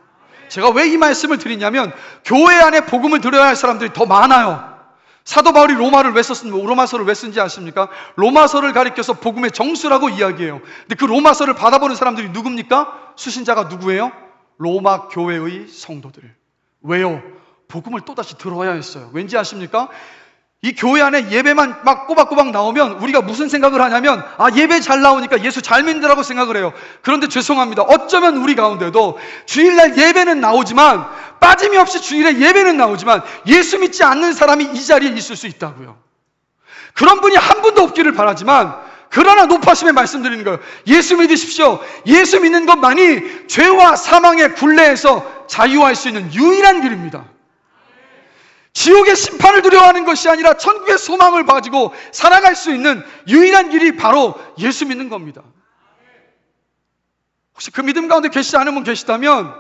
제가 왜 이 말씀을 드리냐면 교회 안에 복음을 들어야 할 사람들이 더 많아요. 사도 바울이 로마서를 왜 쓴지 아십니까? 로마서를 가리켜서 복음의 정수라고 이야기해요. 근데 그 로마서를 받아보는 사람들이 누굽니까? 수신자가 누구예요? 로마 교회의 성도들. 왜요? 복음을 또다시 들어야 했어요. 왠지 아십니까? 이 교회 안에 예배만 막 꼬박꼬박 나오면 우리가 무슨 생각을 하냐면 예배 잘 나오니까 예수 잘 믿는다라고 생각을 해요. 그런데 죄송합니다. 어쩌면 우리 가운데도 주일날 예배는 나오지만 빠짐이 없이 주일에 예배는 나오지만 예수 믿지 않는 사람이 이 자리에 있을 수 있다고요. 그런 분이 한 분도 없기를 바라지만 그러나 높아심에 말씀드리는 거예요. 예수 믿으십시오. 예수 믿는 것만이 죄와 사망의 굴레에서 자유할 수 있는 유일한 길입니다. 지옥의 심판을 두려워하는 것이 아니라 천국의 소망을 가지고 살아갈 수 있는 유일한 길이 바로 예수 믿는 겁니다. 혹시 그 믿음 가운데 계시지 않은 분 계시다면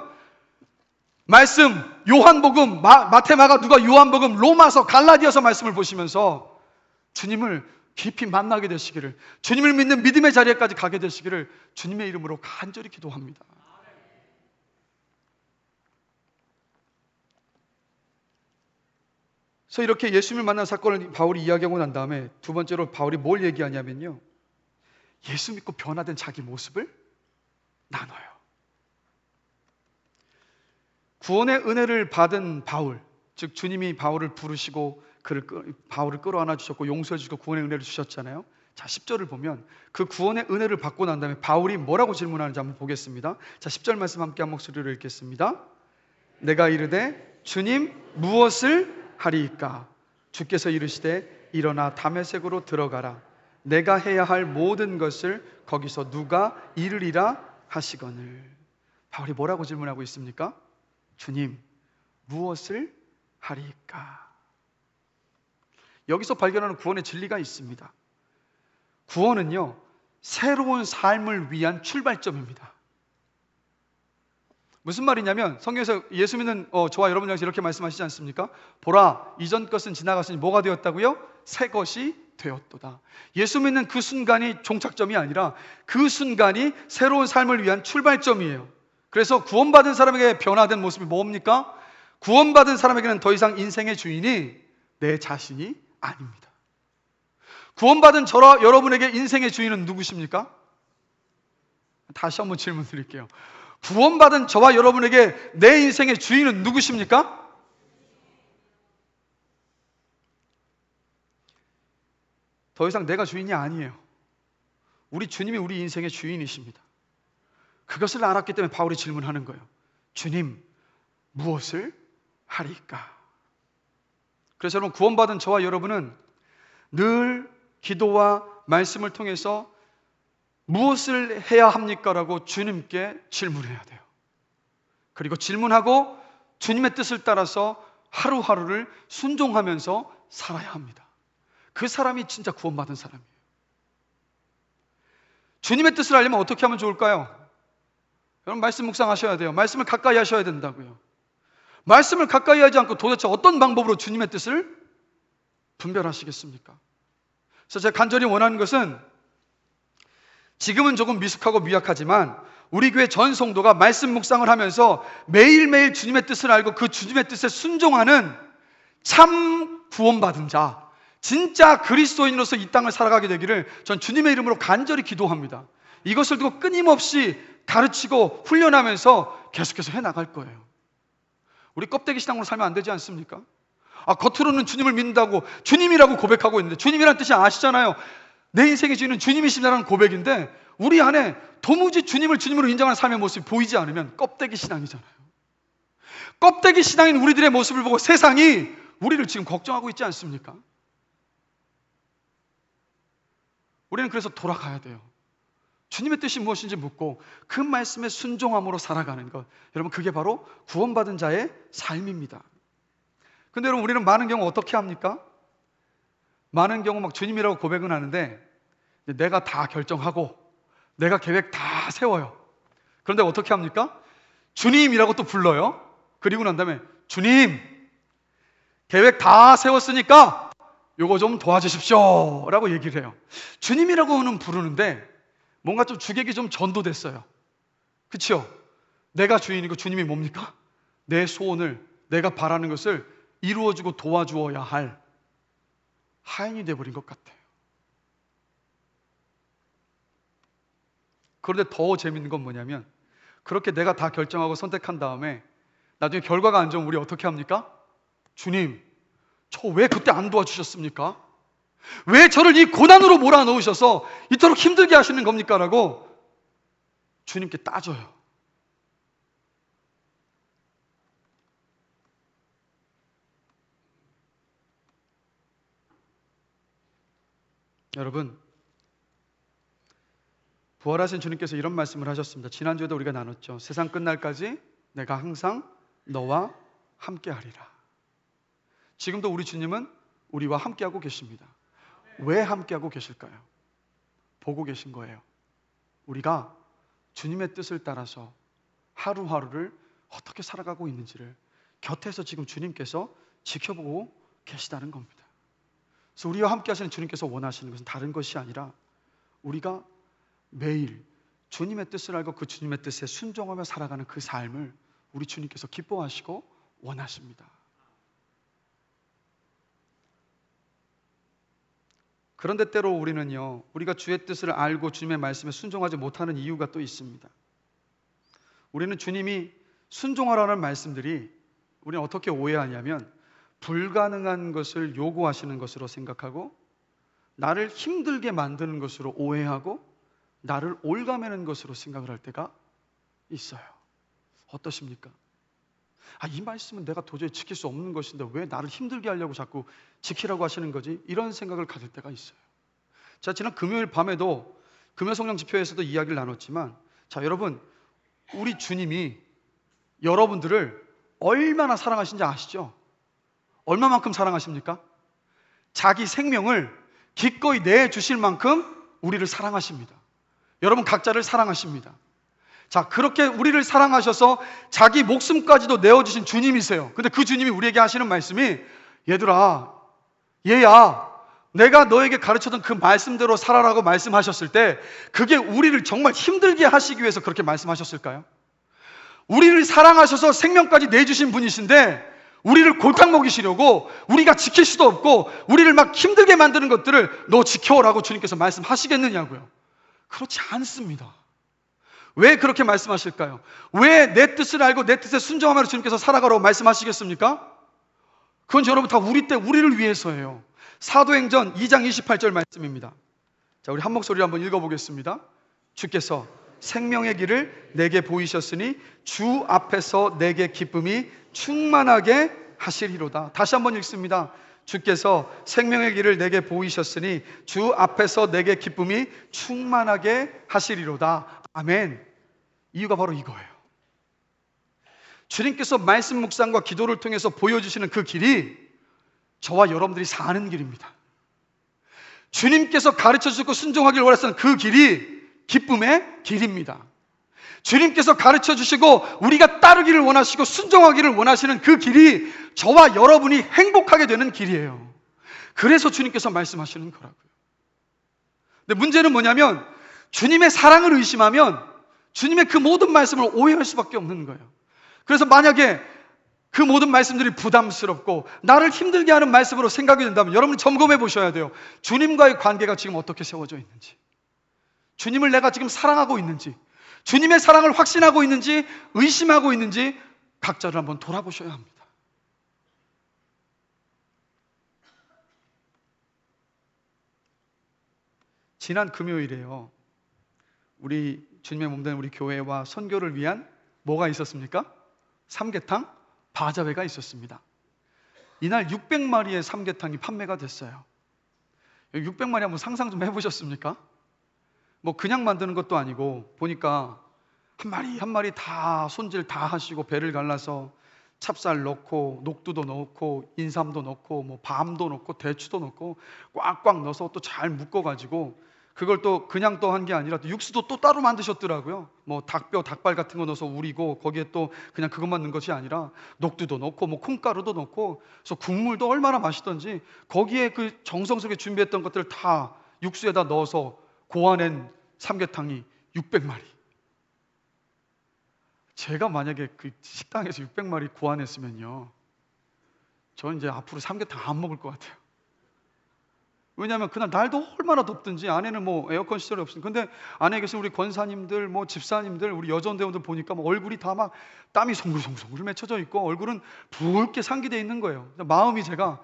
말씀, 요한복음, 마태, 마가, 누가, 요한복음, 로마서, 갈라디아서 말씀을 보시면서 주님을 깊이 만나게 되시기를, 주님을 믿는 믿음의 자리에까지 가게 되시기를 주님의 이름으로 간절히 기도합니다. 그래서 이렇게 예수님을 만난 사건을 바울이 이야기하고 난 다음에 두 번째로 바울이 뭘 얘기하냐면요, 예수 믿고 변화된 자기 모습을 나눠요. 구원의 은혜를 받은 바울, 즉 주님이 바울을 부르시고 바울을 끌어안아 주셨고 용서해 주시고 구원의 은혜를 주셨잖아요. 자, 10절을 보면 그 구원의 은혜를 받고 난 다음에 바울이 뭐라고 질문하는지 한번 보겠습니다. 자, 10절 말씀 함께 한 목소리로 읽겠습니다. 내가 이르되 주님 무엇을 하리이까? 주께서 이르시되 일어나 다메섹으로 들어가라. 내가 해야 할 모든 것을 거기서 누가 이르리라 하시거늘. 바울이 뭐라고 질문하고 있습니까? 주님 무엇을 하리이까? 여기서 발견하는 구원의 진리가 있습니다. 구원은요, 새로운 삶을 위한 출발점입니다. 무슨 말이냐면 성경에서 예수 믿는 저와 여러분 향해서 이렇게 말씀하시지 않습니까? 보라, 이전 것은 지나갔으니 뭐가 되었다고요? 새 것이 되었도다. 예수 믿는 그 순간이 종착점이 아니라 그 순간이 새로운 삶을 위한 출발점이에요. 그래서 구원받은 사람에게 변화된 모습이 뭡니까? 구원받은 사람에게는 더 이상 인생의 주인이 내 자신이 아닙니다. 구원받은 저와 여러분에게 인생의 주인은 누구십니까? 다시 한번 질문 드릴게요. 구원받은 저와 여러분에게 내 인생의 주인은 누구십니까? 더 이상 내가 주인이 아니에요. 우리 주님이 우리 인생의 주인이십니다. 그것을 알았기 때문에 바울이 질문하는 거예요. 주님, 무엇을 하리까? 그래서 여러분, 구원받은 저와 여러분은 늘 기도와 말씀을 통해서 무엇을 해야 합니까? 라고 주님께 질문해야 돼요. 그리고 질문하고 주님의 뜻을 따라서 하루하루를 순종하면서 살아야 합니다. 그 사람이 진짜 구원받은 사람이에요. 주님의 뜻을 알려면 어떻게 하면 좋을까요? 여러분, 말씀 묵상하셔야 돼요. 말씀을 가까이 하셔야 된다고요. 말씀을 가까이 하지 않고 도대체 어떤 방법으로 주님의 뜻을 분별하시겠습니까? 그래서 제가 간절히 원하는 것은, 지금은 조금 미숙하고 미약하지만 우리 교회 전 성도가 말씀 묵상을 하면서 매일매일 주님의 뜻을 알고 그 주님의 뜻에 순종하는 참 구원받은 자, 진짜 그리스도인으로서 이 땅을 살아가게 되기를 전 주님의 이름으로 간절히 기도합니다. 이것을 두고 끊임없이 가르치고 훈련하면서 계속해서 해나갈 거예요. 우리 껍데기 신앙으로 살면 안 되지 않습니까? 겉으로는 주님을 믿는다고 주님이라고 고백하고 있는데, 주님이라는 뜻이 아시잖아요. 내 인생의 주인은 주님이십니다라는 고백인데 우리 안에 도무지 주님을 주님으로 인정하는 삶의 모습이 보이지 않으면 껍데기 신앙이잖아요. 껍데기 신앙인 우리들의 모습을 보고 세상이 우리를 지금 걱정하고 있지 않습니까? 우리는 그래서 돌아가야 돼요. 주님의 뜻이 무엇인지 묻고 그 말씀에 순종함으로 살아가는 것, 여러분 그게 바로 구원받은 자의 삶입니다. 근데 여러분 우리는 많은 경우 어떻게 합니까? 많은 경우 막 주님이라고 고백은 하는데 내가 다 결정하고 내가 계획 다 세워요. 그런데 어떻게 합니까? 주님이라고 또 불러요. 그리고 난 다음에 주님 계획 다 세웠으니까 요거 좀 도와주십시오 라고 얘기를 해요. 주님이라고는 부르는데 뭔가 좀 주객이 좀 전도됐어요. 그렇죠? 내가 주인이고 주님이 뭡니까? 내 소원을, 내가 바라는 것을 이루어주고 도와주어야 할 하인이 되어버린 것 같아요. 그런데 더 재밌는 건 뭐냐면 그렇게 내가 다 결정하고 선택한 다음에 나중에 결과가 안 좋으면 우리 어떻게 합니까? 주님, 저 왜 그때 안 도와주셨습니까? 왜 저를 이 고난으로 몰아넣으셔서 이토록 힘들게 하시는 겁니까? 라고 주님께 따져요. 여러분, 부활하신 주님께서 이런 말씀을 하셨습니다. 지난주에도 우리가 나눴죠. 세상 끝날까지 내가 항상 너와 함께 하리라. 지금도 우리 주님은 우리와 함께하고 계십니다. 왜 함께하고 계실까요? 보고 계신 거예요. 우리가 주님의 뜻을 따라서 하루하루를 어떻게 살아가고 있는지를 곁에서 지금 주님께서 지켜보고 계시다는 겁니다. 그래서 우리와 함께 하시는 주님께서 원하시는 것은 다른 것이 아니라 우리가 매일 주님의 뜻을 알고 그 주님의 뜻에 순종하며 살아가는 그 삶을 우리 주님께서 기뻐하시고 원하십니다. 그런데 때로 우리는요, 우리가 주의 뜻을 알고 주님의 말씀에 순종하지 못하는 이유가 또 있습니다. 우리는 주님이 순종하라는 말씀들이 우리는 어떻게 오해하냐면 불가능한 것을 요구하시는 것으로 생각하고 나를 힘들게 만드는 것으로 오해하고 나를 올가매는 것으로 생각을 할 때가 있어요. 어떠십니까? 이 말씀은 내가 도저히 지킬 수 없는 것인데 왜 나를 힘들게 하려고 자꾸 지키라고 하시는 거지? 이런 생각을 가질 때가 있어요. 자, 지난 금요일 밤에도 금요성령 집회에서도 이야기를 나눴지만, 자, 여러분, 우리 주님이 여러분들을 얼마나 사랑하신지 아시죠? 얼마만큼 사랑하십니까? 자기 생명을 기꺼이 내주실 만큼 우리를 사랑하십니다. 여러분 각자를 사랑하십니다. 자, 그렇게 우리를 사랑하셔서 자기 목숨까지도 내어주신 주님이세요. 근데 그 주님이 우리에게 하시는 말씀이 얘들아, 얘야, 내가 너에게 가르쳐준 그 말씀대로 살아라고 말씀하셨을 때 그게 우리를 정말 힘들게 하시기 위해서 그렇게 말씀하셨을까요? 우리를 사랑하셔서 생명까지 내주신 분이신데 우리를 골탕 먹이시려고 우리가 지킬 수도 없고 우리를 막 힘들게 만드는 것들을 너 지켜라고 주님께서 말씀하시겠느냐고요. 그렇지 않습니다. 왜 그렇게 말씀하실까요? 왜 내 뜻을 알고 내 뜻에 순종하며 주님께서 살아가라고 말씀하시겠습니까? 그건 여러분 다 우리를 위해서예요. 사도행전 2장 28절 말씀입니다. 자, 우리 한 목소리로 한번 읽어보겠습니다. 주께서 생명의 길을 내게 보이셨으니 주 앞에서 내게 기쁨이 충만하게 하시리로다. 다시 한번 읽습니다. 주께서 생명의 길을 내게 보이셨으니 주 앞에서 내게 기쁨이 충만하게 하시리로다. 아멘. 이유가 바로 이거예요. 주님께서 말씀 묵상과 기도를 통해서 보여주시는 그 길이 저와 여러분들이 사는 길입니다. 주님께서 가르쳐주고 순종하기를 원하시는 그 길이 기쁨의 길입니다. 주님께서 가르쳐주시고 우리가 따르기를 원하시고 순종하기를 원하시는 그 길이 저와 여러분이 행복하게 되는 길이에요. 그래서 주님께서 말씀하시는 거라고요. 근데 문제는 뭐냐면 주님의 사랑을 의심하면 주님의 그 모든 말씀을 오해할 수밖에 없는 거예요. 그래서 만약에 그 모든 말씀들이 부담스럽고 나를 힘들게 하는 말씀으로 생각이 된다면 여러분이 점검해 보셔야 돼요. 주님과의 관계가 지금 어떻게 세워져 있는지, 주님을 내가 지금 사랑하고 있는지, 주님의 사랑을 확신하고 있는지 의심하고 있는지 각자를 한번 돌아보셔야 합니다. 지난 금요일에요, 우리 주님의 몸된 우리 교회와 선교를 위한 뭐가 있었습니까? 삼계탕 바자회가 있었습니다. 이날 600마리의 삼계탕이 판매가 됐어요. 600마리 한번 상상 좀 해보셨습니까? 뭐 그냥 만드는 것도 아니고 보니까 한 마리 한 마리 다 손질 다 하시고 배를 갈라서 찹쌀 넣고 녹두도 넣고 인삼도 넣고 뭐 밤도 넣고 대추도 넣고 꽉꽉 넣어서 또 잘 묶어가지고 그걸 또 그냥 또 한 게 아니라 또 육수도 또 따로 만드셨더라고요. 뭐 닭뼈, 닭발 같은 거 넣어서 우리고 거기에 또 그냥 그것만 넣은 것이 아니라 녹두도 넣고 뭐 콩가루도 넣고 그래서 국물도 얼마나 맛있던지 거기에 그 정성스럽게 준비했던 것들을 다 육수에다 넣어서 고아낸 삼계탕이 600마리. 제가 만약에 그 식당에서 600마리 고아냈으면요, 저는 이제 앞으로 삼계탕 안 먹을 것 같아요. 왜냐하면 그날 날도 얼마나 덥든지 안에는 뭐 에어컨 시설이 없으니까. 근데 안에 계신 우리 권사님들, 뭐 집사님들, 우리 여전대원들 보니까 뭐 얼굴이 다 막 땀이 송글송글 맺혀져 있고 얼굴은 붉게 상기되어 있는 거예요. 마음이 제가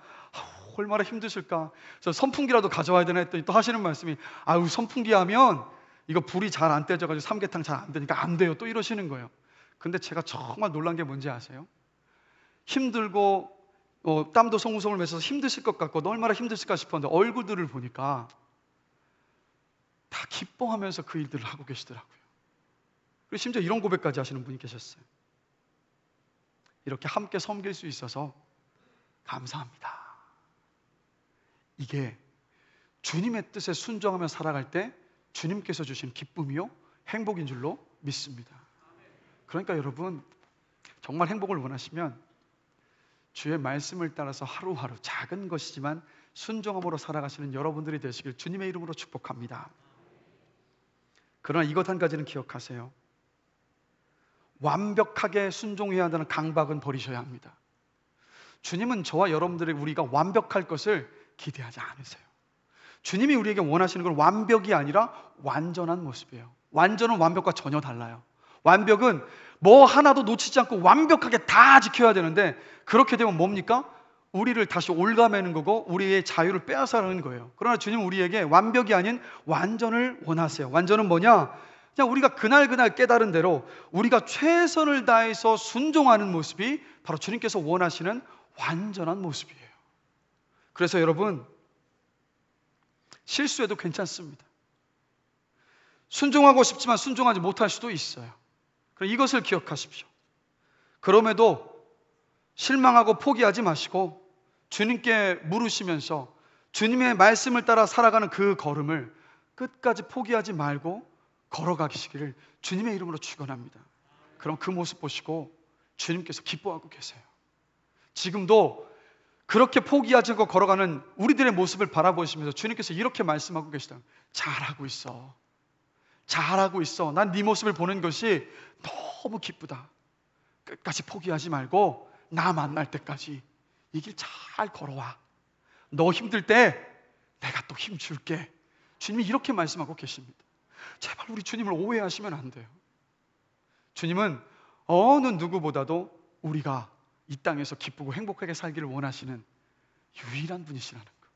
얼마나 힘드실까. 그래서 선풍기라도 가져와야 되나 했더니 또 하시는 말씀이 아유 선풍기 하면 이거 불이 잘 안 떼져가지고 삼계탕 잘 안 되니까 안 돼요. 또 이러시는 거예요. 근데 제가 정말 놀란 게 뭔지 아세요? 힘들고 땀도 송글송글 맺혀서 힘드실 것 같고 얼마나 힘드실까 싶었는데 얼굴들을 보니까 다 기뻐하면서 그 일들을 하고 계시더라고요. 그리고 심지어 이런 고백까지 하시는 분이 계셨어요. 이렇게 함께 섬길 수 있어서 감사합니다. 이게 주님의 뜻에 순종하며 살아갈 때 주님께서 주신 기쁨이요 행복인 줄로 믿습니다. 그러니까 여러분 정말 행복을 원하시면 주의 말씀을 따라서 하루하루 작은 것이지만 순종함으로 살아가시는 여러분들이 되시길 주님의 이름으로 축복합니다. 그러나 이것 한 가지는 기억하세요. 완벽하게 순종해야 한다는 강박은 버리셔야 합니다. 주님은 저와 여러분들의 우리가 완벽할 것을 기대하지 않으세요. 주님이 우리에게 원하시는 건 완벽이 아니라 완전한 모습이에요. 완전은 완벽과 전혀 달라요. 완벽은 뭐 하나도 놓치지 않고 완벽하게 다 지켜야 되는데 그렇게 되면 뭡니까? 우리를 다시 올가매는 거고 우리의 자유를 빼앗아가는 거예요. 그러나 주님은 우리에게 완벽이 아닌 완전을 원하세요. 완전은 뭐냐? 그냥 우리가 그날 깨달은 대로 우리가 최선을 다해서 순종하는 모습이 바로 주님께서 원하시는 완전한 모습이에요. 그래서 여러분 실수해도 괜찮습니다. 순종하고 싶지만 순종하지 못할 수도 있어요. 그럼 이것을 기억하십시오. 그럼에도 실망하고 포기하지 마시고 주님께 물으시면서 주님의 말씀을 따라 살아가는 그 걸음을 끝까지 포기하지 말고 걸어가시기를 주님의 이름으로 축원합니다. 그럼 그 모습 보시고 주님께서 기뻐하고 계세요. 지금도 그렇게 포기하지 않고 걸어가는 우리들의 모습을 바라보시면서 주님께서 이렇게 말씀하고 계시다. 잘하고 있어. 잘하고 있어. 난 네 모습을 보는 것이 너무 기쁘다. 끝까지 포기하지 말고 나 만날 때까지 이 길 잘 걸어와. 너 힘들 때 내가 또 힘줄게. 주님이 이렇게 말씀하고 계십니다. 제발 우리 주님을 오해하시면 안 돼요. 주님은 어느 누구보다도 우리가 이 땅에서 기쁘고 행복하게 살기를 원하시는 유일한 분이시라는 거.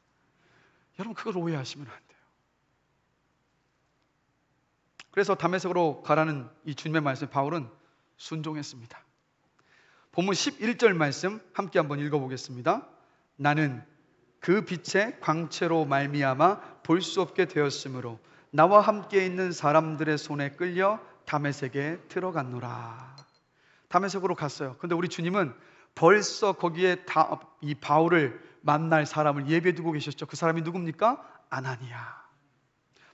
여러분 그걸 오해하시면 안 돼요. 그래서 다메섹으로 가라는 이 주님의 말씀 바울은 순종했습니다. 본문 11절 말씀 함께 한번 읽어보겠습니다. 나는 그 빛의 광채로 말미암아 볼 수 없게 되었으므로 나와 함께 있는 사람들의 손에 끌려 다메섹에 들어갔노라. 다메섹으로 갔어요. 근데 우리 주님은 벌써 거기에 이 바울을 만날 사람을 예비해 두고 계셨죠. 그 사람이 누굽니까? 아나니아.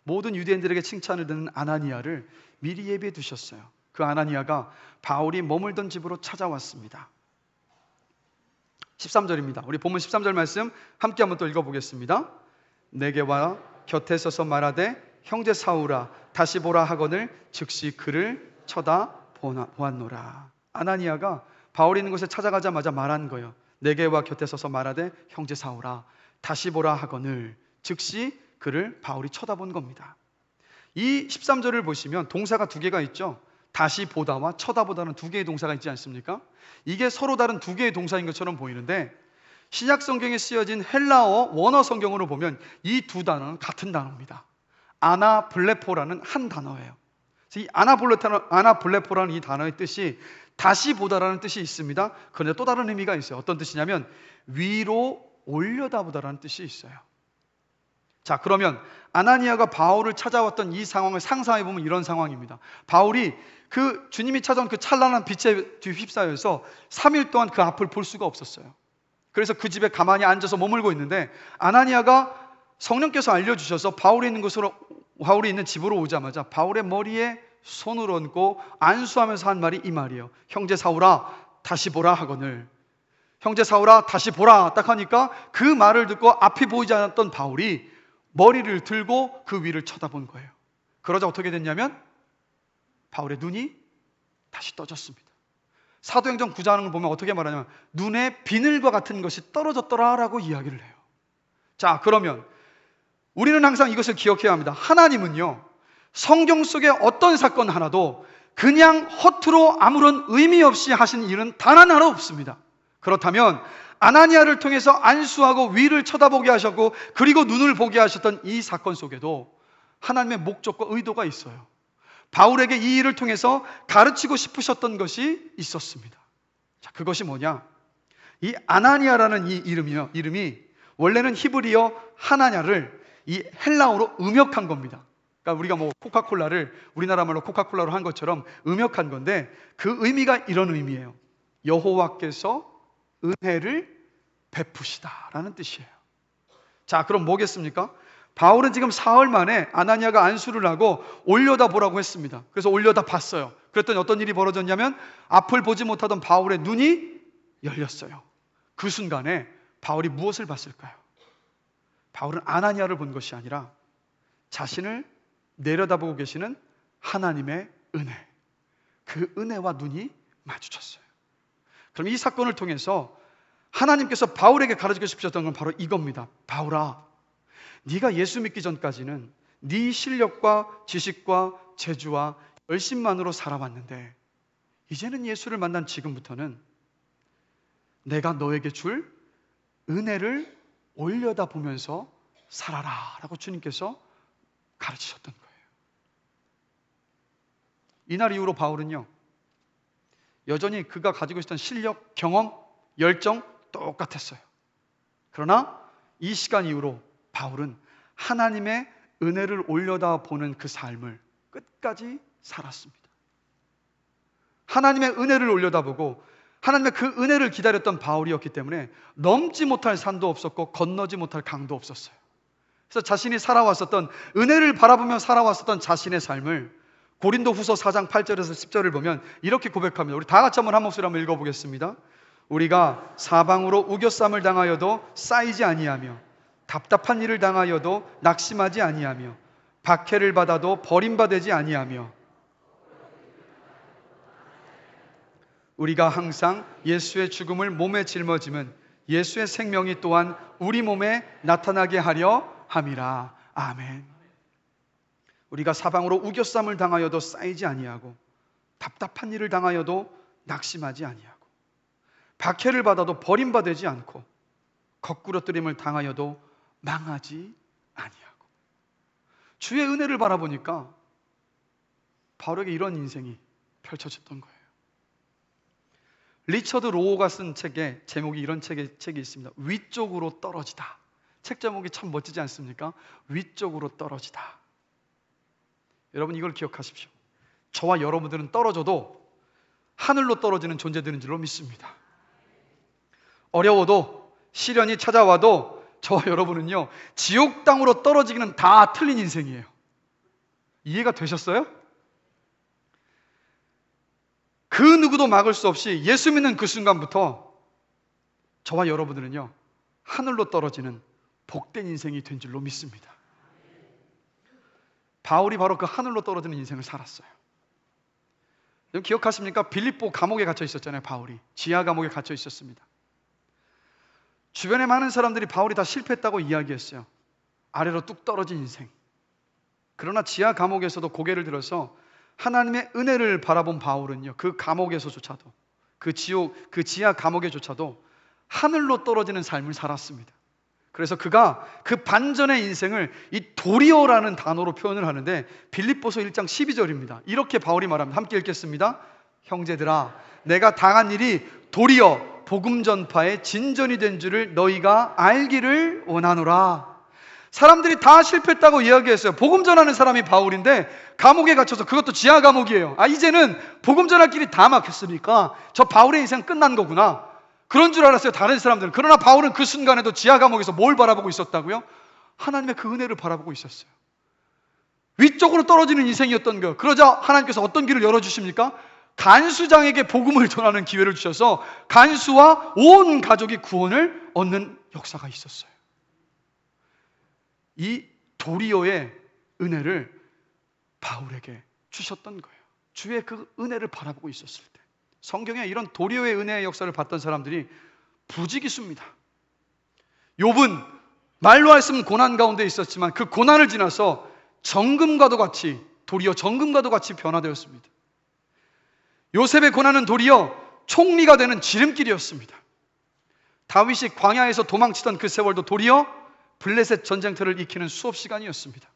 모든 유대인들에게 칭찬을 듣는 아나니아를 미리 예비해 두셨어요. 그 아나니아가 바울이 머물던 집으로 찾아왔습니다. 13절입니다. 우리 본문 13절 말씀 함께 한번 또 읽어보겠습니다. 내게 와 곁에 서서 말하되 형제 사울아 다시 보라 하거늘 즉시 그를 쳐다보았노라. 아나니아가 바울이 있는 곳에 찾아가자마자 말한 거예요. 내게 와 곁에 서서 말하되 형제 사울아 다시 보라 하거늘 즉시 그를 바울이 쳐다본 겁니다. 이 13절을 보시면 동사가 두 개가 있죠. 다시 보다와 쳐다보다는 두 개의 동사가 있지 않습니까? 이게 서로 다른 두 개의 동사인 것처럼 보이는데 신약 성경에 쓰여진 헬라어 원어 성경으로 보면 이 두 단어는 같은 단어입니다. 아나블레포라는 한 단어예요. 이 아나블레포라는 이 단어의 뜻이 다시 보다라는 뜻이 있습니다. 그런데 또 다른 의미가 있어요. 어떤 뜻이냐면 위로 올려다보다라는 뜻이 있어요. 자, 그러면 아나니아가 바울을 찾아왔던 이 상황을 상상해 보면 이런 상황입니다. 바울이 그 주님이 찾아온 그 찬란한 빛에 뒤휩싸여서 3일 동안 그 앞을 볼 수가 없었어요. 그래서 그 집에 가만히 앉아서 머물고 있는데 아나니아가 성령께서 알려주셔서 바울이 있는 집으로 오자마자 바울의 머리에 손을 얹고 안수하면서 한 말이 이 말이에요. 형제 사울아 다시 보라 하거늘. 형제 사울아 다시 보라 딱 하니까 그 말을 듣고 앞이 보이지 않았던 바울이 머리를 들고 그 위를 쳐다본 거예요. 그러자 어떻게 됐냐면 바울의 눈이 다시 떠졌습니다. 사도행전 9장을 보면 어떻게 말하냐면 눈에 비늘과 같은 것이 떨어졌더라라고 이야기를 해요. 자, 그러면 우리는 항상 이것을 기억해야 합니다. 하나님은요, 성경 속의 어떤 사건 하나도 그냥 허투루 아무런 의미 없이 하신 일은 단 하나 없습니다. 그렇다면 아나니아를 통해서 안수하고 위를 쳐다보게 하셨고 그리고 눈을 보게 하셨던 이 사건 속에도 하나님의 목적과 의도가 있어요. 바울에게 이 일을 통해서 가르치고 싶으셨던 것이 있었습니다. 자, 그것이 뭐냐? 이 아나니아라는 이 이름이 원래는 히브리어 하나냐를 이 헬라어로 음역한 겁니다. 그러니까 우리가 뭐 코카콜라를 우리나라 말로 코카콜라로 한 것처럼 음역한 건데 그 의미가 이런 의미예요. 여호와께서 은혜를 베푸시다라는 뜻이에요. 자, 그럼 뭐겠습니까? 바울은 지금 사흘 만에 아나니아가 안수를 하고 올려다 보라고 했습니다. 그래서 올려다 봤어요. 그랬더니 어떤 일이 벌어졌냐면 앞을 보지 못하던 바울의 눈이 열렸어요. 그 순간에 바울이 무엇을 봤을까요? 바울은 아나니아를 본 것이 아니라 자신을 내려다보고 계시는 하나님의 은혜, 그 은혜와 눈이 마주쳤어요. 그럼 이 사건을 통해서 하나님께서 바울에게 가르치고 싶으셨던 건 바로 이겁니다. 바울아, 네가 예수 믿기 전까지는 네 실력과 지식과 재주와 열심만으로 살아왔는데 이제는 예수를 만난 지금부터는 내가 너에게 줄 은혜를 올려다보면서 살아라 라고 주님께서 가르치셨던 거예요. 이날 이후로 바울은요, 여전히 그가 가지고 있었던 실력, 경험, 열정 똑같았어요. 그러나 이 시간 이후로 바울은 하나님의 은혜를 올려다보는 그 삶을 끝까지 살았습니다. 하나님의 은혜를 올려다보고 하나님의 그 은혜를 기다렸던 바울이었기 때문에 넘지 못할 산도 없었고 건너지 못할 강도 없었어요. 그래서 자신이 살아왔었던 은혜를 바라보며 살아왔었던 자신의 삶을 고린도후서 4장 8절에서 10절을 보면 이렇게 고백합니다. 우리 다 같이 한번 한 목소리 한번 읽어보겠습니다. 우리가 사방으로 우겨쌈을 당하여도 쌓이지 아니하며 답답한 일을 당하여도 낙심하지 아니하며 박해를 받아도 버림받지 아니하며 우리가 항상 예수의 죽음을 몸에 짊어짐은 예수의 생명이 또한 우리 몸에 나타나게 하려 함이라. 아멘. 우리가 사방으로 우겨쌈을 당하여도 쌓이지 아니하고 답답한 일을 당하여도 낙심하지 아니하고 박해를 받아도 버림받지 않고 거꾸러뜨림을 당하여도 망하지 아니하고. 주의 은혜를 바라보니까 바울에게 이런 인생이 펼쳐졌던 거예요. 리처드 로우가 쓴 책에 제목이 이런 책이 있습니다. 위쪽으로 떨어지다. 책 제목이 참 멋지지 않습니까? 위쪽으로 떨어지다. 여러분 이걸 기억하십시오. 저와 여러분들은 떨어져도 하늘로 떨어지는 존재들인 줄로 믿습니다. 어려워도 시련이 찾아와도 저와 여러분은요, 지옥 땅으로 떨어지기는 다 틀린 인생이에요. 이해가 되셨어요? 그 누구도 막을 수 없이 예수 믿는 그 순간부터 저와 여러분들은요, 하늘로 떨어지는 복된 인생이 된 줄로 믿습니다. 바울이 바로 그 하늘로 떨어지는 인생을 살았어요. 여러분 기억하십니까? 빌립보 감옥에 갇혀 있었잖아요. 바울이 지하 감옥에 갇혀 있었습니다. 주변에 많은 사람들이 바울이 다 실패했다고 이야기했어요. 아래로 뚝 떨어진 인생. 그러나 지하 감옥에서도 고개를 들어서 하나님의 은혜를 바라본 바울은요, 그 감옥에서조차도 그 지하 감옥에조차도 하늘로 떨어지는 삶을 살았습니다. 그래서 그가 그 반전의 인생을 이 도리어라는 단어로 표현을 하는데 빌립보서 1장 12절입니다. 이렇게 바울이 말합니다. 함께 읽겠습니다. 형제들아, 내가 당한 일이 도리어 복음 전파의 진전이 된 줄을 너희가 알기를 원하노라. 사람들이 다 실패했다고 이야기했어요. 복음 전하는 사람이 바울인데 감옥에 갇혀서, 그것도 지하 감옥이에요. 이제는 복음 전할 길이 다 막혔으니까 저 바울의 인생 끝난 거구나, 그런 줄 알았어요, 다른 사람들은. 그러나 바울은 그 순간에도 지하 감옥에서 뭘 바라보고 있었다고요? 하나님의 그 은혜를 바라보고 있었어요. 위쪽으로 떨어지는 인생이었던 거. 그러자 하나님께서 어떤 길을 열어주십니까? 간수장에게 복음을 전하는 기회를 주셔서 간수와 온 가족이 구원을 얻는 역사가 있었어요. 이 도리어의 은혜를 바울에게 주셨던 거예요. 주의 그 은혜를 바라보고 있었을 때. 성경에 이런 도리어의 은혜의 역사를 봤던 사람들이 부지기수입니다. 욥은 말로 할 수 없는 고난 가운데 있었지만 그 고난을 지나서 정금과도 같이, 도리어 정금과도 같이 변화되었습니다. 요셉의 고난은 도리어 총리가 되는 지름길이었습니다. 다윗이 광야에서 도망치던 그 세월도 도리어 블레셋 전쟁터를 익히는 수업 시간이었습니다.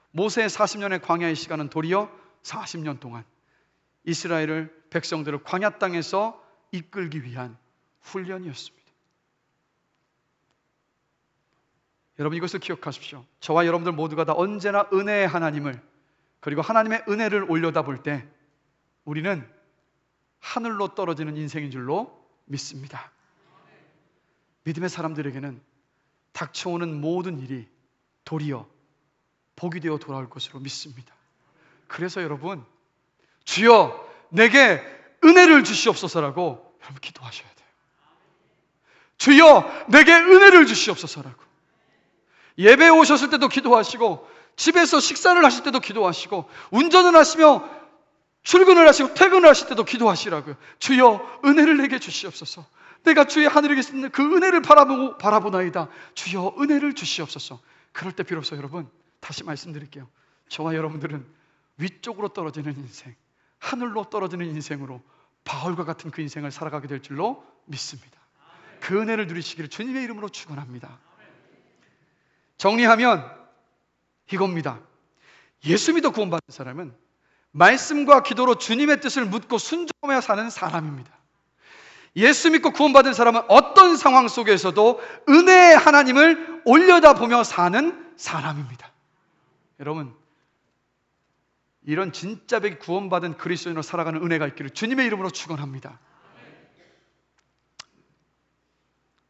모세의 40년의 광야의 시간은 도리어 40년 동안 이스라엘을, 백성들을 광야 땅에서 이끌기 위한 훈련이었습니다. 여러분, 이것을 기억하십시오. 저와 여러분들 모두가 다 언제나 은혜의 하나님을, 그리고 하나님의 은혜를 올려다볼 때 우리는 하늘로 떨어지는 인생인 줄로 믿습니다. 믿음의 사람들에게는 닥쳐오는 모든 일이 도리어 복이 되어 돌아올 것으로 믿습니다. 그래서 여러분, 주여 내게 은혜를 주시옵소서라고 여러분 기도하셔야 돼요. 주여 내게 은혜를 주시옵소서라고. 예배에 오셨을 때도 기도하시고, 집에서 식사를 하실 때도 기도하시고, 운전을 하시며 출근을 하시고 퇴근을 하실 때도 기도하시라고요. 주여 은혜를 내게 주시옵소서. 내가 주의 하늘에 계신 그 은혜를 바라보나이다. 주여 은혜를 주시옵소서. 그럴 때 비로소 여러분, 다시 말씀드릴게요, 저와 여러분들은 위쪽으로 떨어지는 인생, 하늘로 떨어지는 인생으로 바울과 같은 그 인생을 살아가게 될 줄로 믿습니다. 그 은혜를 누리시기를 주님의 이름으로 축원합니다. 정리하면 이겁니다. 예수 믿어 구원받은 사람은 말씀과 기도로 주님의 뜻을 묻고 순종하며 사는 사람입니다. 예수 믿고 구원받은 사람은 어떤 상황 속에서도 은혜의 하나님을 올려다보며 사는 사람입니다. 여러분, 이런 진짜 백 구원받은 그리스도인으로 살아가는 은혜가 있기를 주님의 이름으로 축원합니다.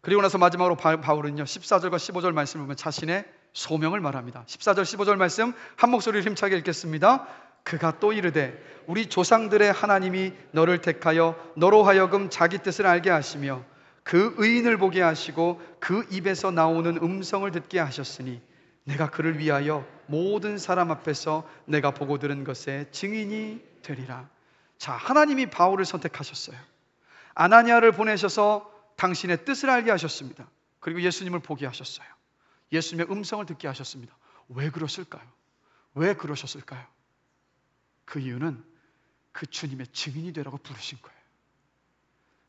그리고 나서 마지막으로 바울은요, 14절과 15절 말씀을 보면 자신의 소명을 말합니다. 14절 15절 말씀 한 목소리로 힘차게 읽겠습니다. 그가 또 이르되 우리 조상들의 하나님이 너를 택하여 너로 하여금 자기 뜻을 알게 하시며 그 의인을 보게 하시고 그 입에서 나오는 음성을 듣게 하셨으니 내가 그를 위하여 모든 사람 앞에서 내가 보고 들은 것에 증인이 되리라. 자, 하나님이 바울을 선택하셨어요. 아나니아를 보내셔서 당신의 뜻을 알게 하셨습니다. 그리고 예수님을 보게 하셨어요. 예수님의 음성을 듣게 하셨습니다. 왜 그러실까요? 왜 그러셨을까요? 그 이유는 그 주님의 증인이 되라고 부르신 거예요.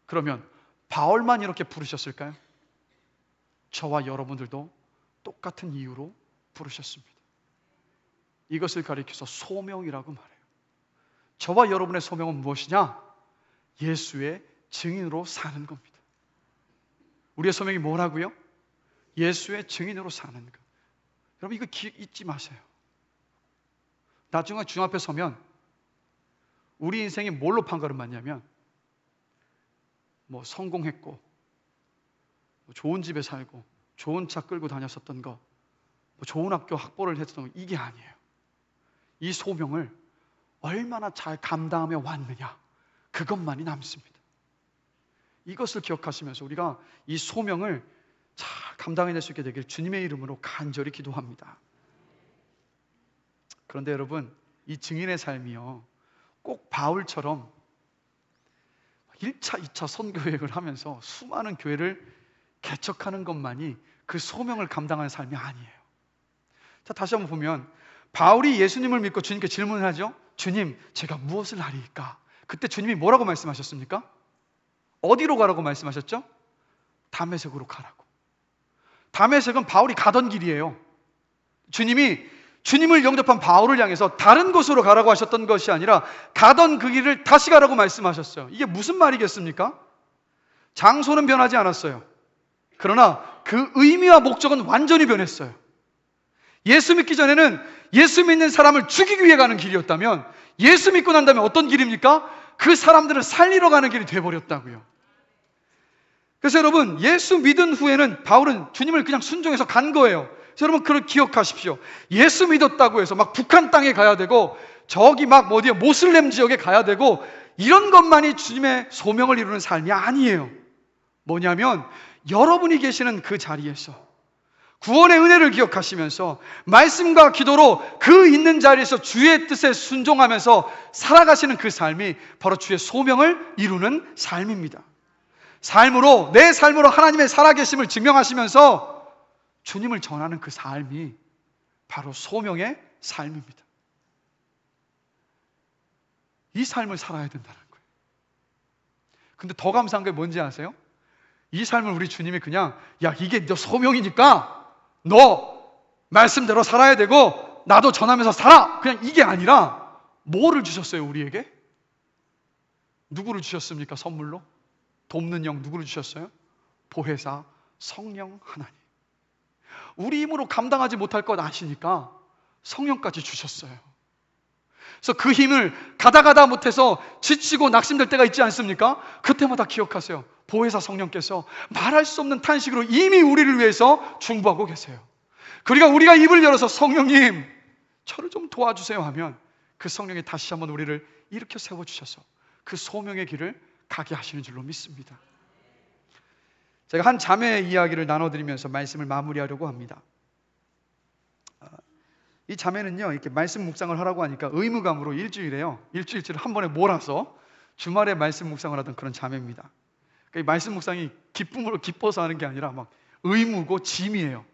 그러면 바울만 이렇게 부르셨을까요? 저와 여러분들도 똑같은 이유로 부르셨습니다. 이것을 가리켜서 소명이라고 말해요. 저와 여러분의 소명은 무엇이냐? 예수의 증인으로 사는 겁니다. 우리의 소명이 뭐라고요? 예수의 증인으로 사는 것. 여러분, 이거 잊지 마세요. 나중에 주 앞에 서면 우리 인생이 뭘로 판가름맞냐면 성공했고, 좋은 집에 살고, 좋은 차 끌고 다녔었던 거, 좋은 학교 학벌을 했었던 거, 이게 아니에요. 이 소명을 얼마나 잘 감당하며 왔느냐, 그것만이 남습니다. 이것을 기억하시면서 우리가 이 소명을 잘 감당해낼 수 있게 되길 주님의 이름으로 간절히 기도합니다. 그런데 여러분, 이 증인의 삶이요, 꼭 바울처럼 1차, 2차 선교여행을 하면서 수많은 교회를 개척하는 것만이 그 소명을 감당하는 삶이 아니에요. 자, 다시 한번 보면 바울이 예수님을 믿고 주님께 질문을 하죠. 주님, 제가 무엇을 하리이까? 그때 주님이 뭐라고 말씀하셨습니까? 어디로 가라고 말씀하셨죠? 다메섹으로 가라고. 다메섹은 바울이 가던 길이에요. 주님을 영접한 바울을 향해서 다른 곳으로 가라고 하셨던 것이 아니라 가던 그 길을 다시 가라고 말씀하셨어요. 이게 무슨 말이겠습니까? 장소는 변하지 않았어요. 그러나 그 의미와 목적은 완전히 변했어요. 예수 믿기 전에는 예수 믿는 사람을 죽이기 위해 가는 길이었다면 예수 믿고 난 다음에 어떤 길입니까? 그 사람들을 살리러 가는 길이 돼버렸다고요. 그래서 여러분, 예수 믿은 후에는 바울은 주님을 그냥 순종해서 간 거예요. 그래서 여러분, 그걸 기억하십시오. 예수 믿었다고 해서 막 북한 땅에 가야 되고 저기 막 어디에 모슬렘 지역에 가야 되고 이런 것만이 주님의 소명을 이루는 삶이 아니에요. 뭐냐면 여러분이 계시는 그 자리에서 구원의 은혜를 기억하시면서 말씀과 기도로 그 있는 자리에서 주의 뜻에 순종하면서 살아가시는 그 삶이 바로 주의 소명을 이루는 삶입니다. 내 삶으로 하나님의 살아계심을 증명하시면서 주님을 전하는 그 삶이 바로 소명의 삶입니다. 이 삶을 살아야 된다는 거예요. 근데 더 감사한 게 뭔지 아세요? 이 삶을 우리 주님이 그냥 이게 너 소명이니까 너 말씀대로 살아야 되고 나도 전하면서 살아! 그냥 이게 아니라 뭐를 주셨어요, 우리에게? 누구를 주셨습니까, 선물로? 돕는 영 누구를 주셨어요? 보혜사 성령 하나님. 우리 힘으로 감당하지 못할 것 아시니까 성령까지 주셨어요. 그래서 그 힘을 가다 못해서 지치고 낙심될 때가 있지 않습니까? 그때마다 기억하세요. 보혜사 성령께서 말할 수 없는 탄식으로 이미 우리를 위해서 중보하고 계세요. 그러니까 우리가 입을 열어서 성령님 저를 좀 도와주세요 하면 그 성령이 다시 한번 우리를 일으켜 세워주셔서 그 소명의 길을 가게 하시는 줄로 믿습니다. 제가 한 자매의 이야기를 나눠드리면서 말씀을 마무리하려고 합니다. 이 자매는요, 이렇게 말씀 묵상을 하라고 하니까 의무감으로 일주일치를 한 번에 몰아서 주말에 말씀 묵상을 하던 그런 자매입니다. 그러니까 이 말씀 묵상이 기쁨으로 기뻐서 하는 게 아니라 막 의무고 짐이에요.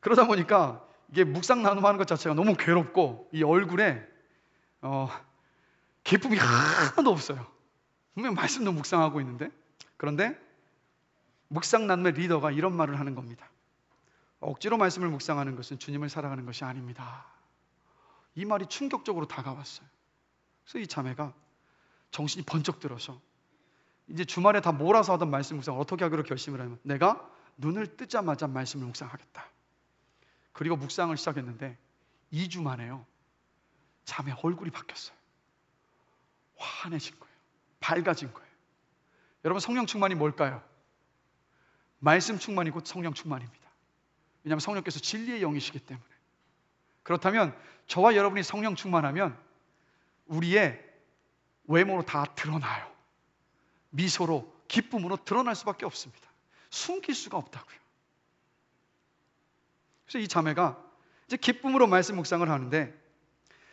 그러다 보니까 이게 묵상 나눔하는 것 자체가 너무 괴롭고 이 얼굴에 기쁨이 하나도 없어요. 분명 말씀도 묵상하고 있는데. 그런데 묵상 나눔의 리더가 이런 말을 하는 겁니다. 억지로 말씀을 묵상하는 것은 주님을 사랑하는 것이 아닙니다. 이 말이 충격적으로 다가왔어요. 그래서 이 자매가 정신이 번쩍 들어서 이제 주말에 다 몰아서 하던 말씀 묵상을 어떻게 하기로 결심을 하면 내가 눈을 뜨자마자 말씀을 묵상하겠다. 그리고 묵상을 시작했는데 2주 만에요, 자매 얼굴이 바뀌었어요. 환해진 거예요. 밝아진 거예요. 여러분, 성령 충만이 뭘까요? 말씀 충만이 곧 성령 충만입니다. 왜냐하면 성령께서 진리의 영이시기 때문에. 그렇다면 저와 여러분이 성령 충만하면 우리의 외모로 다 드러나요. 미소로, 기쁨으로 드러날 수밖에 없습니다. 숨길 수가 없다고요. 그래서 이 자매가 이제 기쁨으로 말씀 묵상을 하는데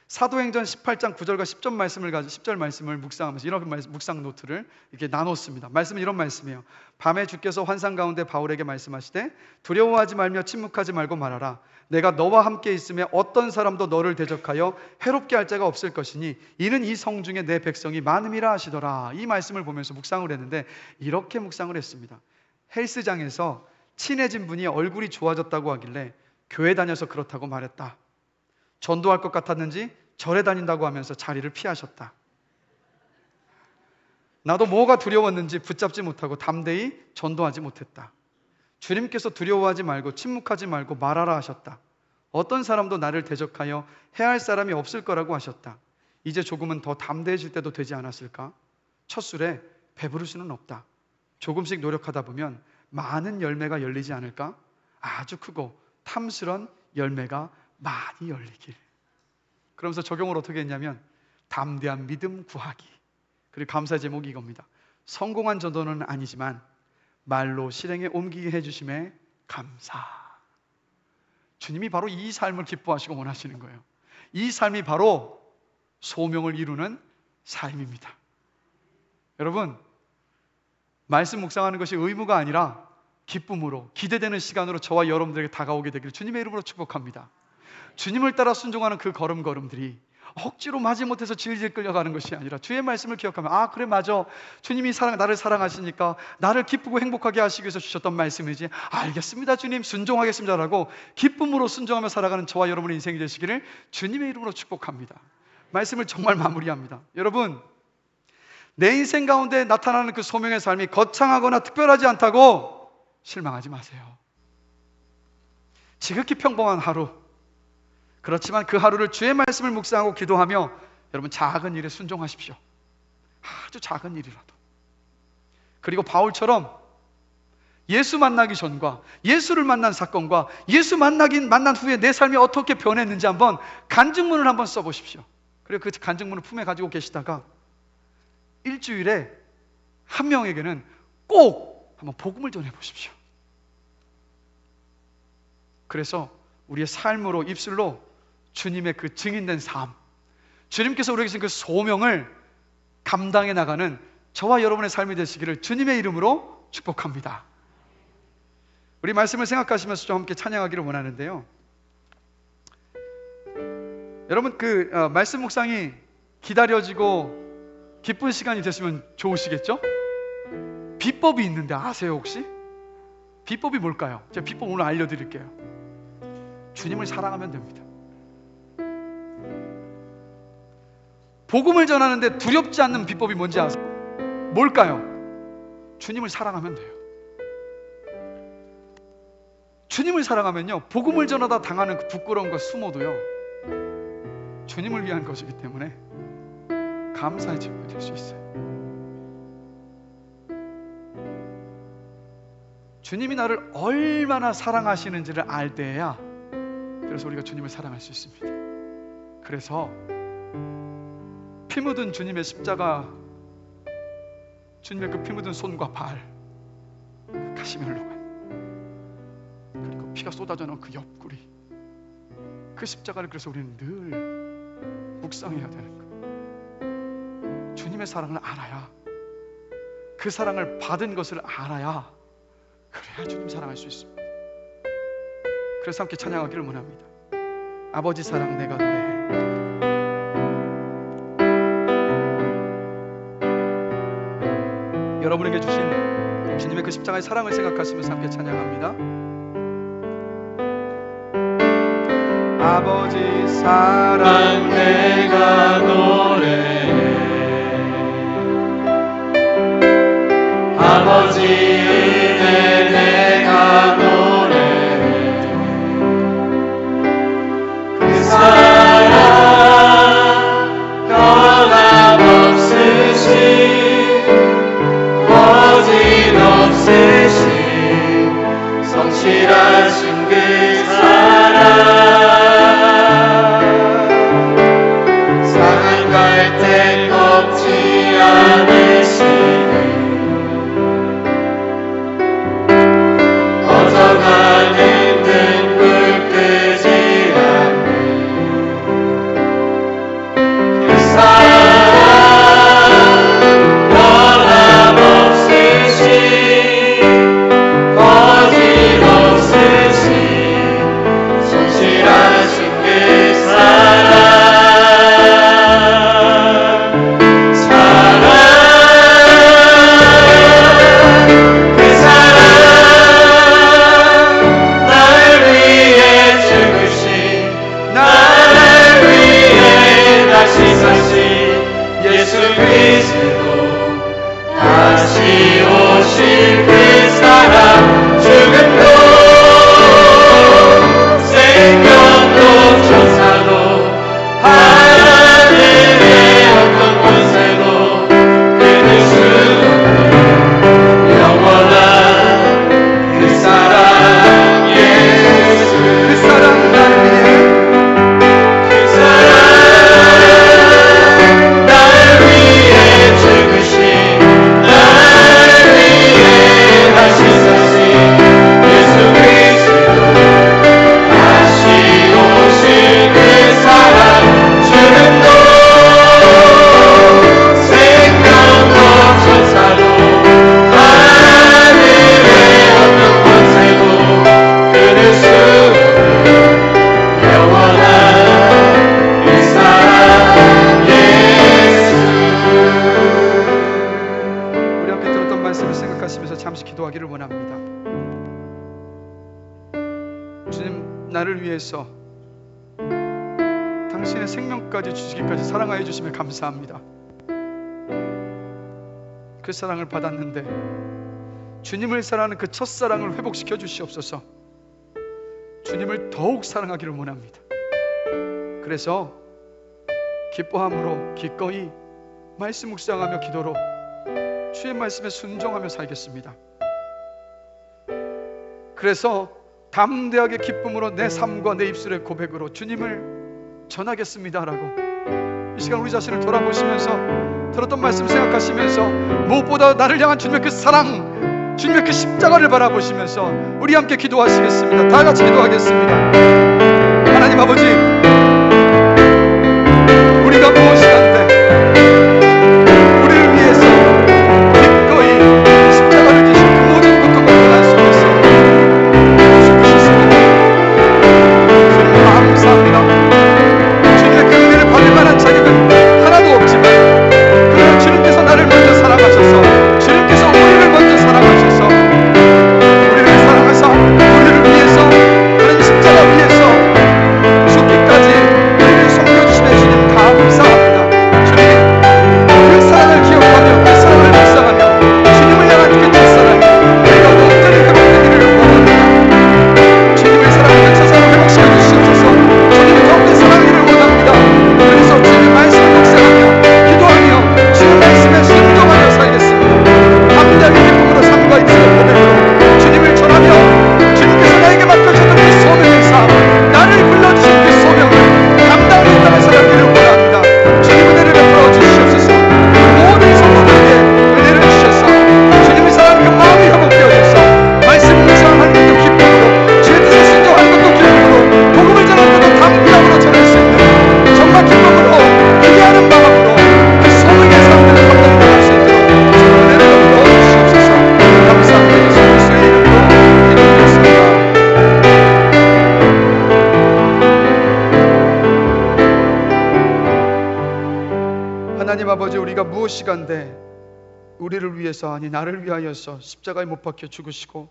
사도행전 18장 9절과 10절 말씀을 묵상하면서 이런 묵상 노트를 이렇게 나눴습니다. 말씀은 이런 말씀이에요. 밤에 주께서 환상 가운데 바울에게 말씀하시되 두려워하지 말며 침묵하지 말고 말하라. 내가 너와 함께 있으며 어떤 사람도 너를 대적하여 해롭게 할 자가 없을 것이니 이는 이 성 중에 내 백성이 많음이라 하시더라. 이 말씀을 보면서 묵상을 했는데 이렇게 묵상을 했습니다. 헬스장에서 친해진 분이 얼굴이 좋아졌다고 하길래 교회 다녀서 그렇다고 말했다. 전도할 것 같았는지 절에 다닌다고 하면서 자리를 피하셨다. 나도 뭐가 두려웠는지 붙잡지 못하고 담대히 전도하지 못했다. 주님께서 두려워하지 말고 침묵하지 말고 말하라 하셨다. 어떤 사람도 나를 대적하여 해할 사람이 없을 거라고 하셨다. 이제 조금은 더 담대해질 때도 되지 않았을까? 첫 술에 배부를 수는 없다. 조금씩 노력하다 보면 많은 열매가 열리지 않을까? 아주 크고 탐스런 열매가 많이 열리길. 그러면서 적용을 어떻게 했냐면 담대한 믿음 구하기. 그리고 감사 제목이 이겁니다. 성공한 전도는 아니지만 말로 실행에 옮기게 해주심에 감사. 주님이 바로 이 삶을 기뻐하시고 원하시는 거예요. 이 삶이 바로 소명을 이루는 삶입니다. 여러분, 말씀 묵상하는 것이 의무가 아니라 기쁨으로 기대되는 시간으로 저와 여러분들에게 다가오게 되기를 주님의 이름으로 축복합니다. 주님을 따라 순종하는 그 걸음걸음들이 억지로 마지못해서 질질 끌려가는 것이 아니라 주의 말씀을 기억하면, 아 그래 맞아, 주님이 나를 사랑하시니까 나를 기쁘고 행복하게 하시기 위해서 주셨던 말씀이지, 알겠습니다 주님, 순종하겠습니다 라고 기쁨으로 순종하며 살아가는 저와 여러분의 인생이 되시기를 주님의 이름으로 축복합니다. 말씀을 정말 마무리합니다. 여러분, 내 인생 가운데 나타나는 그 소명의 삶이 거창하거나 특별하지 않다고 실망하지 마세요. 지극히 평범한 하루, 그렇지만 그 하루를 주의 말씀을 묵상하고 기도하며 여러분 작은 일에 순종하십시오. 아주 작은 일이라도. 그리고 바울처럼 예수 만나기 전과 예수를 만난 사건과 예수 만난 후에 내 삶이 어떻게 변했는지 한번 간증문을 한번 써보십시오. 그리고 그 간증문을 품에 가지고 계시다가 일주일에 한 명에게는 꼭 한번 복음을 전해보십시오. 그래서 우리의 삶으로, 입술로 주님의 그 증인된 삶, 주님께서 우리에게 주신 그 소명을 감당해 나가는 저와 여러분의 삶이 되시기를 주님의 이름으로 축복합니다. 우리 말씀을 생각하시면서 좀 함께 찬양하기를 원하는데요, 여러분 그 말씀 묵상이 기다려지고 기쁜 시간이 됐으면 좋으시겠죠? 비법이 있는데 아세요 혹시? 비법이 뭘까요? 제가 비법 오늘 알려드릴게요. 주님을 사랑하면 됩니다. 복음을 전하는데 두렵지 않는 비법이 뭔지 아세요? 뭘까요? 주님을 사랑하면 돼요. 주님을 사랑하면요, 복음을 전하다 당하는 그 부끄러운 거 숨어도요, 주님을 위한 것이기 때문에 감사의 제목이 될 수 있어요. 주님이 나를 얼마나 사랑하시는지를 알 때야, 그래서 우리가 주님을 사랑할 수 있습니다. 그래서 피 묻은 주님의 십자가, 주님의 그 피 묻은 손과 발, 그 가시며 흘러간, 그리고 피가 쏟아져 나온 그 옆구리, 그 십자가를 그래서 우리는 늘 묵상해야 되는 거예요. 주님의 사랑을 알아야, 그 사랑을 받은 것을 알아야, 그래야 주님 사랑할 수 있습니다. 그래서 함께 찬양하기를 원합니다. 아버지 사랑 내가 노래해. 여러분에게 주신 주님의 그 십자가의 사랑을 생각하시면서 함께 찬양합니다. 아버지 사랑 내가 노래해. 아버지 은혜 내가 노래해. 그 사랑 변함없으신, 거짓없으신, 성실하신 그 사랑, 상할 때 꺾지 않으시네. 살아가기를 원합니다. 주님, 나를 위해서 당신의 생명까지 주시기까지 사랑하여 주시며 감사합니다. 그 사랑을 받았는데 주님을 사랑하는 그 첫사랑을 회복시켜 주시옵소서. 주님을 더욱 사랑하기를 원합니다. 그래서 기뻐함으로 기꺼이 말씀 묵상하며 기도로 주의 말씀에 순종하며 살겠습니다. 그래서 담대하게 기쁨으로 내 삶과 내 입술의 고백으로 주님을 전하겠습니다라고 이 시간 우리 자신을 돌아보시면서 들었던 말씀 생각하시면서 무엇보다 나를 향한 주님의 그 사랑, 주님의 그 십자가를 바라보시면서 우리 함께 기도하시겠습니다. 다 같이 기도하겠습니다. 하나님 아버지, 우리가 무엇이간데 우리를 위해서 기꺼이 십자가를 지신 그 모든 고통과 고난 속에서 죽으셨습니다. 주님 감사합니다. 주님의 그 은혜를 받을 만한 자격은 하나도 없지만 그러나 주님께서 나를 먼저 사랑하셔서 주님께서 우리를 먼저 사랑하셔서 우리를 사랑하사 우리를 위해서 그런 십자가 위에서 죽기까지 우리를 섬겨주시네. 주님 감사합니다. 주님 그 사랑을 기억하며 그 사랑을 묵상하며 주님을 향한 그 첫사랑이 우리가 온전히 회복되기를 원합니다. 주님을 사랑하는 첫사랑을 회복시켜 주시옵소서. 주님이 더욱더 사랑하기를 원합니다. 그래서 주님의 말씀을 묵상하며 기도하며 주의 말씀에 순종하며 살겠습니다. 담대하게 기쁨으로 삶과 입술의 고백으로 주님을 전하며 주님께서 나에게 맡겨주셨던 그 소명의 삶, 나를 불러주신 그 소명을 감당하는 이 땅을 살아가기를 원합니다. 주님 은혜를 베풀어 주시옵소서. 모든 성도들에게 은혜를 주셔서 주님을 사랑하는 그 마음이 회복되어져서 말씀 묵상하는 것도 기쁨으로 주의 뜻에 순종하는 것도 기쁨으로 복음을 전하는 것도 담대함으로 전할 수 있는 정말 기쁨으로 기대하는 마음으로 그 소명의 삶들을 감당해 나갈 수 있도록 주의 은혜를 베풀어 주시옵소서. 감사합니다. 예수 그리스도의 이름으로 기도드렸습니다. 하나님 아버지, 우리가 무엇이간데 우리를 위해서, 아니 나를 위하여서 십자가에 못 박혀 죽으시고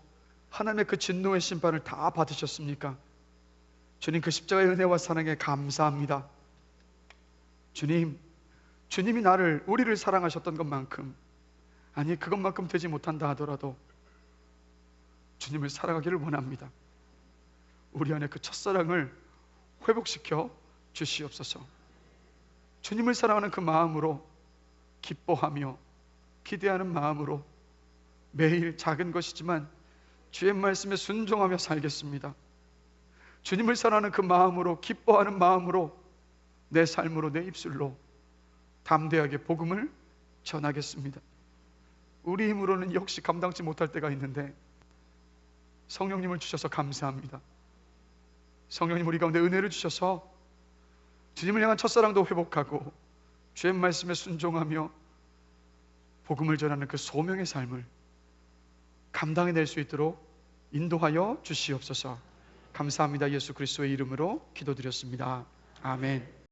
하나님의 그 진노의 심판을 다 받으셨습니까? 주님, 그 십자가의 은혜와 사랑에 감사합니다. 주님, 주님이 우리를 사랑하셨던 것만큼, 아니 그것만큼 되지 못한다 하더라도 주님을 사랑하기를 원합니다. 우리 안에 그 첫사랑을 회복시켜 주시옵소서. 주님을 사랑하는 그 마음으로 기뻐하며 기대하는 마음으로 매일 작은 것이지만 주의 말씀에 순종하며 살겠습니다. 주님을 사랑하는 그 마음으로 기뻐하는 마음으로 내 삶으로 내 입술로 담대하게 복음을 전하겠습니다. 우리 힘으로는 역시 감당치 못할 때가 있는데 성령님을 주셔서 감사합니다. 성령님 우리 가운데 은혜를 주셔서 주님을 향한 첫사랑도 회복하고 주의 말씀에 순종하며 복음을 전하는 그 소명의 삶을 감당해낼 수 있도록 인도하여 주시옵소서. 감사합니다. 예수 그리스도의 이름으로 기도드렸습니다. 아멘.